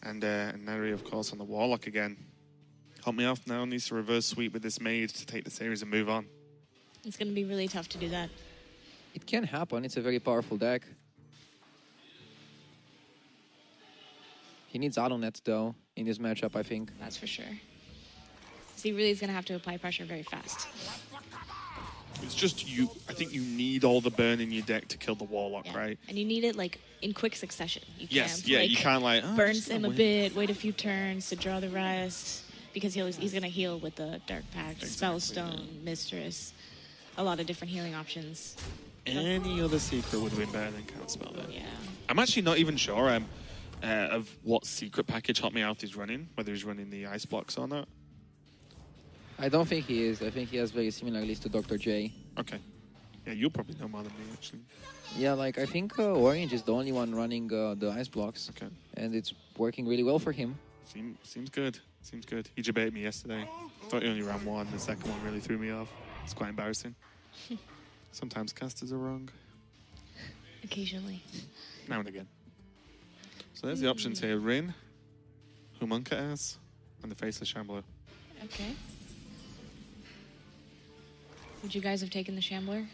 And Neirea, of course, on the Warlock again. HotMEOWTH now needs to reverse sweep with this Mage to take the series and move on. It's going to be really tough to do that. It can happen. It's a very powerful deck. He needs AutoNet, though, in this matchup, I think. That's for sure. So he really is going to have to apply pressure very fast. It's just I think you need all the burn in your deck to kill the Warlock, Yeah. right? And you need it like in quick succession. You Yes, can't, yeah, like, you can't like burn just him a win. bit, wait a few turns to draw the rest, because he's going to heal with the Dark Pact, Spellstone, Mistress, a lot of different healing options. Any other secret would have been better than Counterspell there. Yeah. I'm actually not even sure of what secret package HotMEOWTH is running, whether he's running the ice blocks or not. I don't think he is. I think he has very similar list to Dr. J. Okay. Yeah, you'll probably know more than me, actually. Yeah, like I think Orange is the only one running the ice blocks. Okay. And it's working really well for him. Seems good. Seems good. He debated me yesterday. Thought he only ran one. The second one really threw me off. It's quite embarrassing. Sometimes casters are wrong. Occasionally. Now and again. So there's the options here. Rin, Homunculus, and the Faceless Shambler. Okay. Would you guys have taken the Shambler?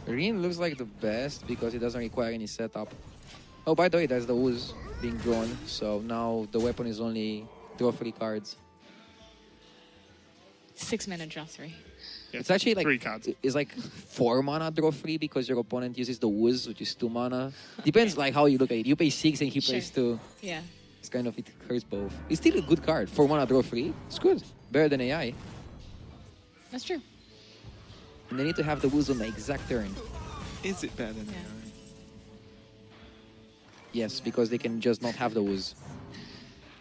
Rin looks like the best because it doesn't require any setup. Oh, by the way, there's the ooze being drawn. So now the weapon is only draw 3 cards. 6 mana, draw 3. Yeah, It's actually like 3 cards. It's like 4 mana draw 3 because your opponent uses the ooze, which is 2 mana. Depends like how you look at it. You pay 6 and he Sure. plays 2. Yeah. It's kind of, it hurts both. It's still a good card. 4 mana draw 3. It's good. Better than AI. That's true. And they need to have the ooze on the exact turn. Is it better than Yeah. AI? Yes, because they can just not have the ooze.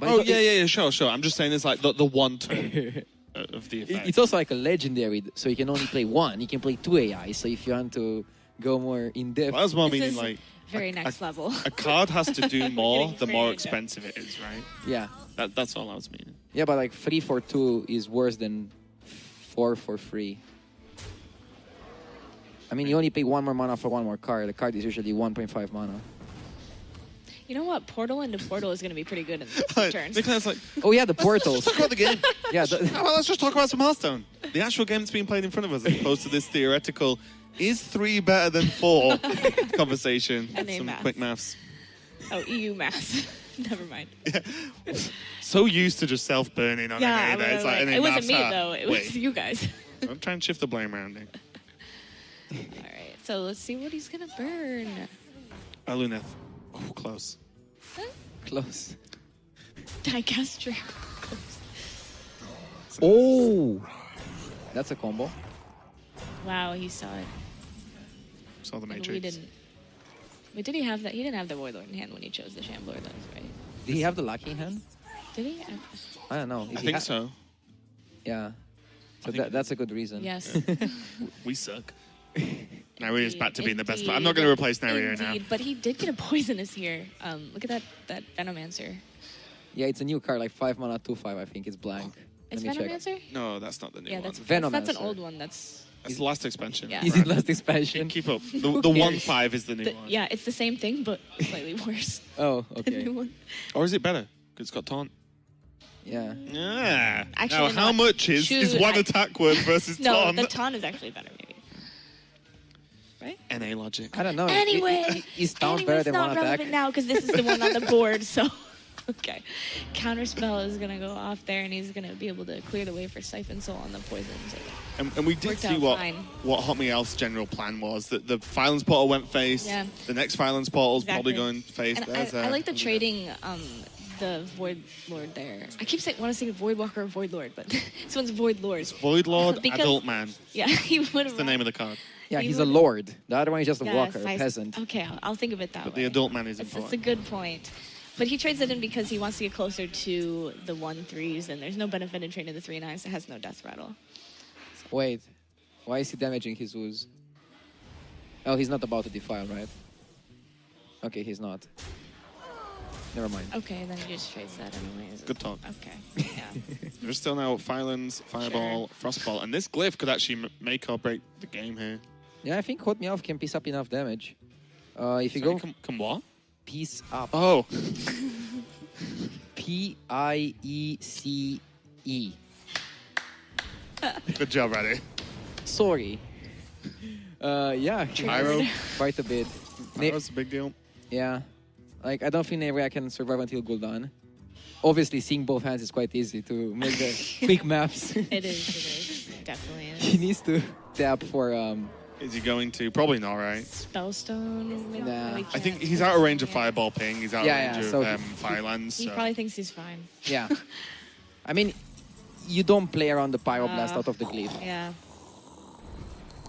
But Oh, it- yeah, sure. I'm just saying it's like the one turn of the effect. It's also like a legendary, so you can only play 1. You can play 2 AI. So if you want to go more in depth, Well, that's more This meaning is like very next level. a card has to do more Getting the more very expensive it is, right? yeah, That's all I was meaning. yeah, but like 3 for 2 is worse than 4 for 3. I mean, you only pay 1 more mana for 1 more card. The card is usually 1.5 mana. You know what? Portal into Portal is going to be pretty good in the turns. Nicolas like, Oh yeah, the portals. talk about the game. yeah, Well, let's just talk about some Hearthstone. The actual game that's being played in front of us, as opposed to this theoretical, is 3 better than 4 conversation. And name Some math. quick maths. Oh, EU math. Never mind. So used to just self-burning on Yeah, an A that it's like, it any wasn't maths me, hat. though. It was Wait, you guys. I'm trying to shift the blame around here. All right. So let's see what he's going to burn. Luneth. Oh, close. Close. Digastric. Oh! That's a combo. Wow, he saw it. Saw the And Matrix. we didn't. Wait, did he have that? He didn't have the Warlord in hand when he chose the Shambler, though, right? Did he have the Lucky in hand? Did he? I don't know. I think so. Yeah. So think- that's a good reason. Yes. We suck. Neirea's back to being the best. Indeed. I'm not going to replace Neirea now. Indeed, but he did get a poisonous here. Look at that Venomancer. Yeah, it's a new card, like 5 mana, 2/5. I think it's blank. Is Let me check. Venomancer? No, that's not the new Yeah, one. that's Venomancer. an old one. That's That's the last expansion. Yeah. Is it last expansion? Keep up. The 1/5 is the new one. yeah, it's the same thing, but slightly worse. Oh, The okay. new one. Or is it better? Because it's got taunt. Yeah. Yeah. Actually, now, how no, much is shoot, one attack word versus No, taunt? the taunt is actually better, maybe. Right? NA logic. I don't know. Anyway, Is Town anyway, better it's than not one attack? relevant now because this is the one on the board. So, okay, Counterspell is gonna go off there, and he's gonna be able to clear the way for Siphon Soul on the poison. So. And we did Worked see out what fine. HotMEOWTH's general plan was. That the Violence Portal went face. Yeah. The next Violence Portal's Exactly. probably going face. And There's I like the trading the Void Lord there. I keep saying want to say Void Walker or Void Lord, but this one's Void Lord. Void Lord, Because- Adult Man. Yeah, he would have. That's the name of the card. Yeah, He he's a would- lord. The other one is just a Yes, walker, I- peasant. Okay, I'll think of it that But way. the Adult Man is It's a important. good point. But he trades it in because he wants to get closer to the 1/3s, and there's no benefit in trading the 3/9s. It has no death rattle. Wait, why is he damaging his ooze? Oh, he's not about to defile, right? Okay, he's not. Never mind. Okay, then he just trades that anyways. Good talk. Okay, yeah. There's still now Violence, Fireball, Frostball, and this glyph could actually make or break the game here. Yeah, I think HotMEOWTH can piece up enough damage. If you Sorry, go come what? piece up, Oh, Piece. good job, Raddy. Sorry. Yeah, Pyro. quite a bit. That was a big deal. Yeah, like I don't think Neirea can survive until Gul'dan. Obviously, seeing both hands is quite easy to make the quick maps. It is, definitely is. He needs to tap for Is he going to? Probably not, right? Spellstone? Maybe? Nah. No, he I think can't. he's out of range of Yeah. Fireball ping. He's out Yeah, of range yeah, so of Firelands. He So. probably thinks he's fine. yeah. I mean, you don't play around the Pyroblast out of the glyph. Yeah.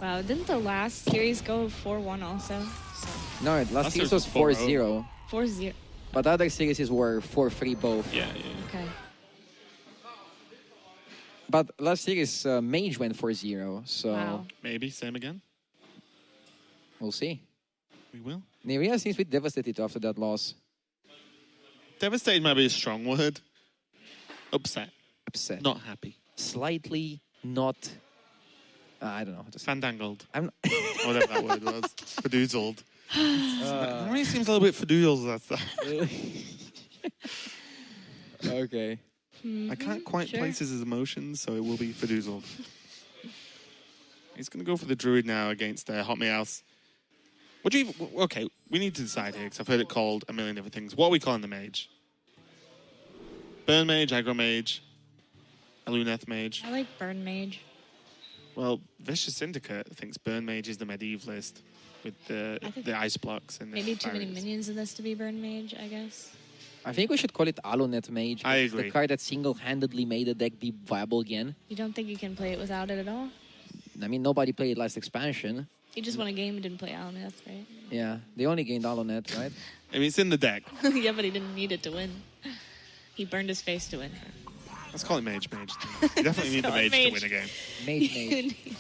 Wow, didn't the last series go 4-1 also? So, No, last series was 4-0. 4-0, 4-0. but other series were 4-3 both. Yeah. Okay. But last series, Mage went 4-0, so Wow. Maybe same again. we'll see. We will. Neirea seems a bit devastated after that loss. Devastated might be a strong word. Upset. Upset. Not happy. Slightly not... I don't know. How to say. Fandangled. I'm Whatever that word was. Fadoozled. It really seems a little bit fadoozled. That's that. okay. I can't quite sure. place his emotions, so it will be fadoozled. He's going to go for the Druid now against HotMEOWTH. What do you... Okay, we need to decide here, because I've heard it called a million different things. What are we calling the mage? Burn Mage, Aggro Mage, a Luneth Mage. I like Burn Mage. Well, Vicious Syndicate thinks Burn Mage is the medievalist with I think the ice blocks and the Maybe too many barriers. minions in this to be Burn Mage, I guess. I think we should call it Alunet Mage. I It's agree. the card that single-handedly made the deck be viable again. You don't think you can play it without it at all? I mean, nobody played last expansion. You just won a game and didn't play Alunath, right? Yeah, they only gained Alunet, right? I mean, it's in the deck. Yeah, but he didn't need it to win. He burned his face to win. Let's call it Mage. You definitely need the call it Mage to Mage. win a game. Mage, He Mage. didn't need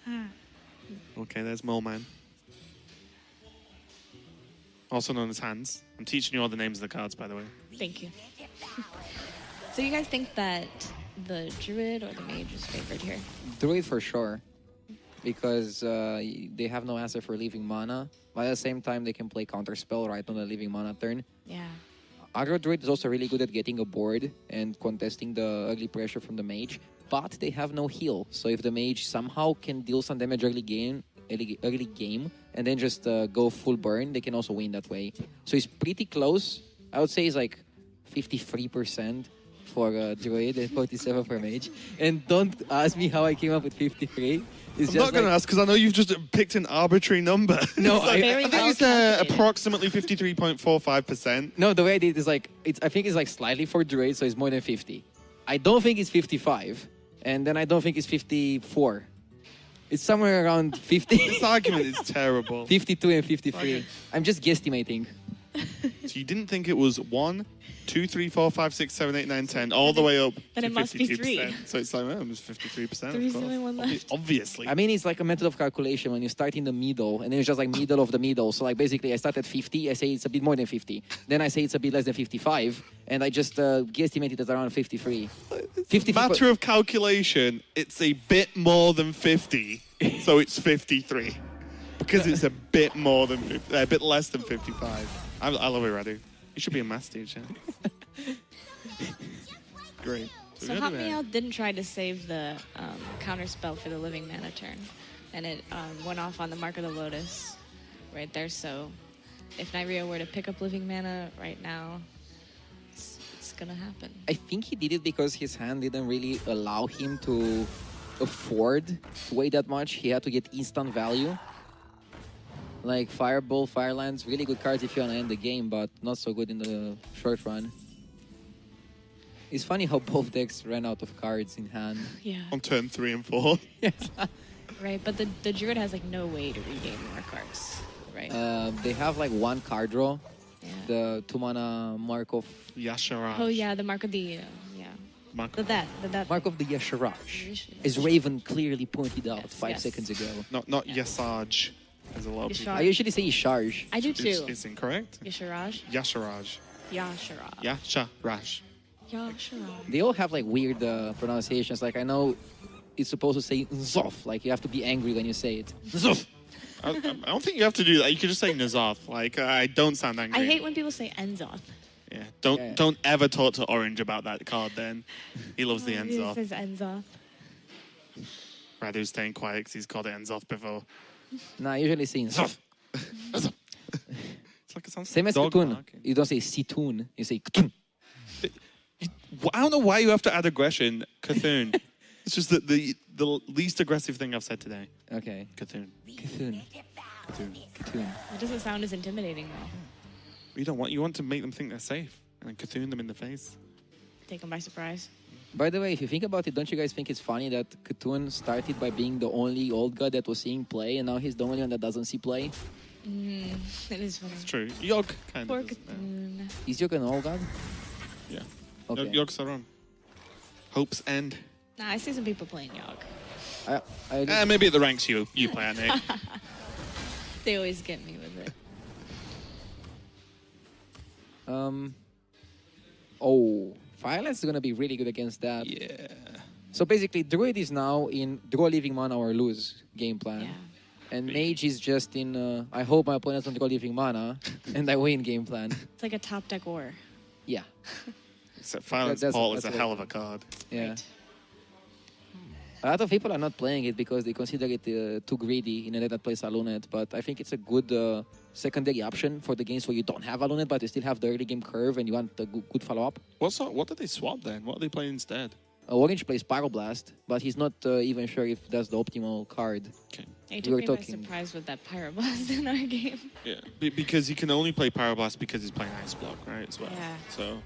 it. Okay, there's Mole Man. Also known as Hands. I'm teaching you all the names of the cards, by the way. Thank you. So you guys think that the Druid or the Mage is favored here? Druid for sure. Because they have no answer for leaving mana. But at the same time, they can play Counterspell right on the leaving mana turn. Yeah. Aggro Druid is also really good at getting a board and contesting the ugly pressure from the Mage. But they have no heal. So if the Mage somehow can deal some damage early game, and then just go full burn, they can also win that way. So it's pretty close. I would say it's like 53% for Druid and 47 for Mage. And don't ask me how I came up with 53. It's I'm not going to like, ask because I know you've just picked an arbitrary number. No, So I Very think well it's calculated. approximately 53.45%. No, the way I did it is like, I think it's like slightly for Druid, so it's more than 50. I don't think it's 55. And then I don't think it's 54. It's somewhere around 50. This argument is terrible. 52 and 53. Okay. I'm just guesstimating. So you didn't think it was 1, 2, 3, 4, 5, 6, 7, 8, 9, 10, all the way up Then to it must be 52%. three. So it's like, well, it was 53%, Three's of the only course. one left. Obviously. I mean, it's like a method of calculation when you start in the middle, and then it's just like middle of the middle. So like basically, I start at 50. I say it's a bit more than 50. Then I say it's a bit less than 55, and I just guesstimate it at around 53. 50. Matter of calculation, it's a bit more than 50, so it's 53. Because it's a bit more than 50, a bit less than 55. I love it, Radu. You should be a maths teacher. Great. So HotMEOWTH didn't try to save the counter spell for the living mana turn, and it went off on the Mark of the Lotus right there. So if Neirea were to pick up living mana right now, it's gonna happen. I think he did it because his hand didn't really allow him to afford to wait that much. He had to get instant value. Like Fireball, Firelands, really good cards if you want to end the game, but not so good in the short run. It's funny how both decks ran out of cards in hand. Yeah. On turn 3 and 4. Yes. Right, but the Druid has like no way to regain more cards, right? They have like one card draw. Yeah. The 2-mana Mark of Yasharaj. Oh yeah, the Mark of the yeah. Mark The that. Mark of the Yasharaj, Yasharaj. as Raven clearly pointed out Yes, 5 yes. seconds ago. Not Yasaj, as a lot of people. I usually say Yasharj. I do too. It's incorrect. Yasharaj. Yasharaj. Yasharaj. Yasharaj. Yasharaj. They all have like weird pronunciations. Like I know it's supposed to say Zoff. Like you have to be angry when you say it. Zoff. I don't think you have to do that. You could just say Nazoth. Like, I don't sound angry. I hate when people say Enzoth. Yeah. Yeah. Don't ever talk to Orange about that card then. He loves the It Enzoth. says Enzoth. Radu's staying quiet because he's called it Enzoth before. Nah, I usually say Zoff. It's like it sounds Same as dog Ktun. barking. You don't say Situn. You say Ktun. I don't know why you have to add aggression, Cthulhu. It's just the least aggressive thing I've said today. Okay. Cthulhu. Cthulhu. Cthulhu. It doesn't sound as intimidating though. You want to make them think they're safe and then Cthulhu them in the face. Take them by surprise. By the way, if you think about it, don't you guys think it's funny that Cthulhu started by being the only old god that was seeing play, and now he's the only one that doesn't see play? It is funny. It's true. Yogg kind Poor of does that. Cthulhu. Is Yoga an old god? Yeah. Okay. Yogg's Saron. Hope's End. Nah, I see some people playing Yogg. Maybe at the ranks you play at, Nick. They always get me with it. Oh, Violence is gonna be really good against that. Yeah. So basically, Druid is now in draw living mana or lose game plan. Yeah. And Mage is just in, I hope my opponents don't draw living mana, and I win game plan. It's like a top deck war. Yeah. Except Violence That's- Paul is a that's hell of a card. Yeah. Right. A lot of people are not playing it because they consider it too greedy in a deck that plays Alunet, but I think it's a good secondary option for the games where you don't have Alunet, but you still have the early game curve and you want a good follow-up. What did they swap then? What are they playing instead? Orange plays Pyroblast, but he's not even sure if that's the optimal card. Okay. They We took were me by talking- surprise with that Pyroblast in our game. Yeah. Because he can only play Pyroblast because he's playing Ice Block, right? As well. Yeah. So.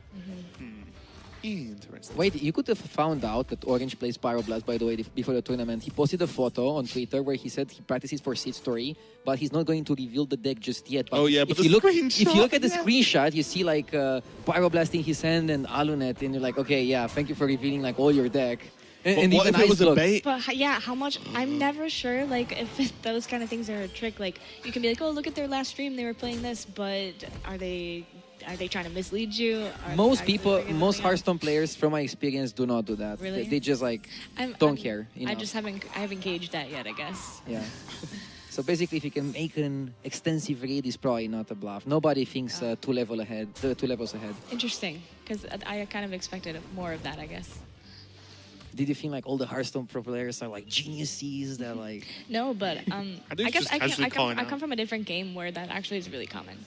Interesting. Wait, you could have found out that Orange plays Pyroblast, by the way, before the tournament. He posted a photo on Twitter where he said he practices for SeatStory, but he's not going to reveal the deck just yet. But Oh, yeah, but if the you look screenshot, at the yeah. screenshot, you see like Pyroblast in his hand and Alunet, and you're like, okay, yeah, thank you for revealing like all your deck. And What even if it was a Iceblock. bait? But yeah, how much? I'm never sure. Like if those kind of things are a trick. Like you can be like, oh, look at their last stream, they were playing this, but are they trying to mislead you? Are Most they people, figuring most something out? Hearthstone players, from my experience, do not do that. Really? They just like I'm- don't I'm- care. I enough. just haven't gauged that yet. I guess. Yeah. So basically, if you can make an extensive read, it's probably not a bluff. Nobody thinks two levels ahead. Interesting, because I kind of expected more of that. I guess. Did you think like all the Hearthstone pro players are like geniuses that like? No, but think I guess just casually calling I out. come from a different game where that actually is really common.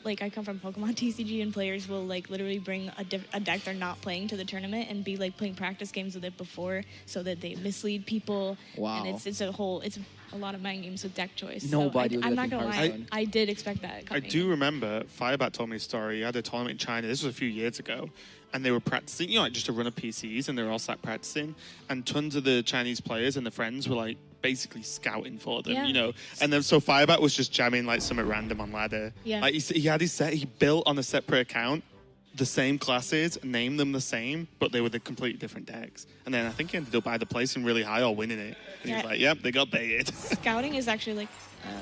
Like I come from Pokemon TCG, and players will like literally bring a deck they're not playing to the tournament and be like playing practice games with it before, so that they mislead people. Wow. And it's a lot of mind games with deck choice. Nobody So would I'm do not that in gonna lie, Hearthstone. I did expect that. I Coming. do remember Firebat told me a story. He had a tournament in China. This was a few years ago. And they were practicing, like just a run of PCs, and they were all sat practicing. And tons of the Chinese players and the friends were like basically scouting for them, Yeah. And then so Firebat was just jamming like some at random on ladder. Yeah. Like he had his set, he built on a separate account the same classes, named them the same, but they were the completely different decks. And then I think he ended up either placing really high or winning it. And he was Yeah. like, yep, they got baited. Scouting is actually like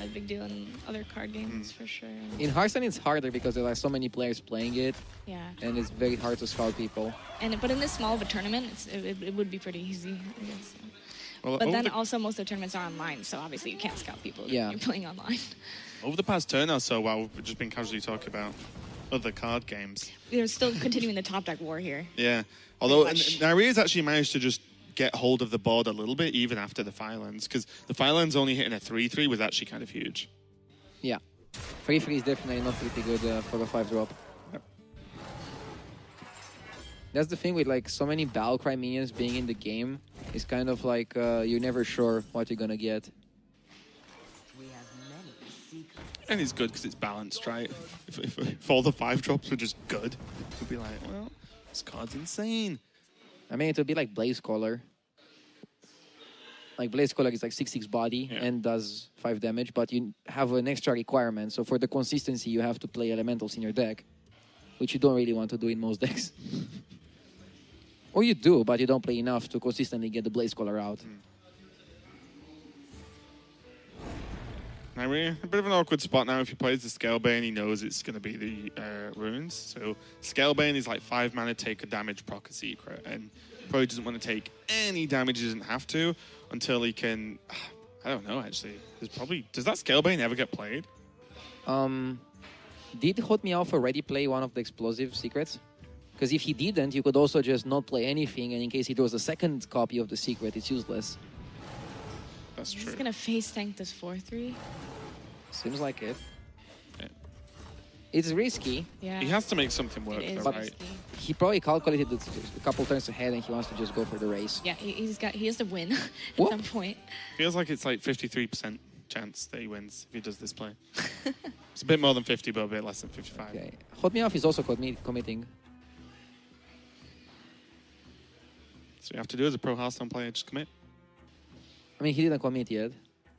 a big deal in other card games for sure. In Hearthstone, it's harder because there are so many players playing it, Yeah. and it's very hard to scout people. But in this small of a tournament, it would be pretty easy, I guess. Well, But over then the- also most of the tournaments are online, so obviously you can't scout people Yeah. if you're playing online. Over the past turn or so, while we've just been casually talking about other card games. We're still continuing the top deck war here. Yeah. Although much. Neirea's actually managed to just get hold of the board a little bit, even after the Firelands, because the Firelands only hitting a 3/3 was actually kind of huge. Yeah. 3/3 is definitely not pretty good for a 5-drop. Yep. That's the thing with like so many Battlecry minions being in the game. It's kind of like you're never sure what you're gonna get. And it's good because it's balanced, right? If all the 5-drops were just good, we'd be like, well, this card's insane. I mean, it would be like Blaze Caller. Like Blaze Caller is like 6/6 body Yeah. and does 5 damage, but you have an extra requirement. So for the consistency, you have to play elementals in your deck, which you don't really want to do in most decks. Or you do, but you don't play enough to consistently get the Blaze Caller out. Neirea, a bit of an awkward spot now. If he plays the Scalebane, he knows it's going to be the runes. So Scalebane is like 5 mana, take a damage, proc a secret, and probably doesn't want to take any damage. He doesn't have to until he can. I don't know actually. Does that Scalebane ever get played? Did HotMEOWTH already play one of the explosive secrets? Because if he didn't, you could also just not play anything, and in case he draws a second copy of the secret, it's useless. That's He's true. gonna face tank this 4/3. Seems like it. Yeah. It's risky. Yeah. He has to make something work, It is though, right? risky. He probably calculated it a couple turns ahead, and he wants to just go for the race. Yeah, he has to win at Whoop. some point. Feels like it's like 53% chance that he wins if he does this play. It's a bit more than 50, but a bit less than 55. Okay. HotMEOWTH is also committing. So you have to do as a pro Hearthstone player, just commit. I mean, he didn't commit yet,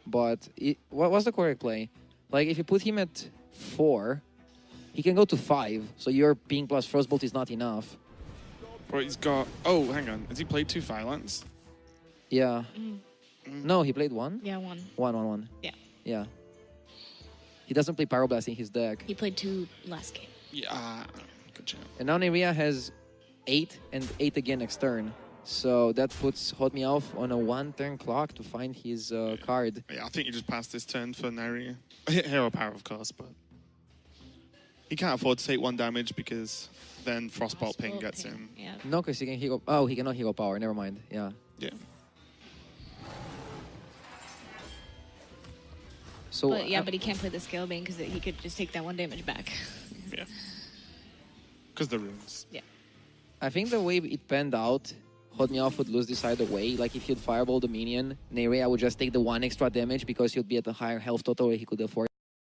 but what was the correct play? Like, if you put him at 4, he can go to 5, so your ping plus Frostbolt is not enough. But he's got. Oh, hang on. Has he played 2 Firelands? Yeah. No, he played 1? Yeah, one. 1. Yeah. Yeah. He doesn't play Pyroblast in his deck. He played 2 last game. Yeah. Good job. And now Neirea has 8 and 8 again next turn. So that puts HotMEOWTH on a 1-turn clock to find his card. Yeah, I think you just passed this turn for Neirea. Hero power, of course, but he can't afford to take 1 damage because then Frostbolt ping gets him. Yeah. No, because he can hero. Oh, he cannot hero power. Never mind. Yeah. Yeah. So But yeah, but he can't play the Scalebane because he could just take that 1 damage back. Yeah. Because the runes. Yeah. I think the way it panned out, HotMEOWTH would lose this either way. Like if he'd fireball the minion, Neirea would just take the 1 extra damage because he'd be at a higher health total where he could afford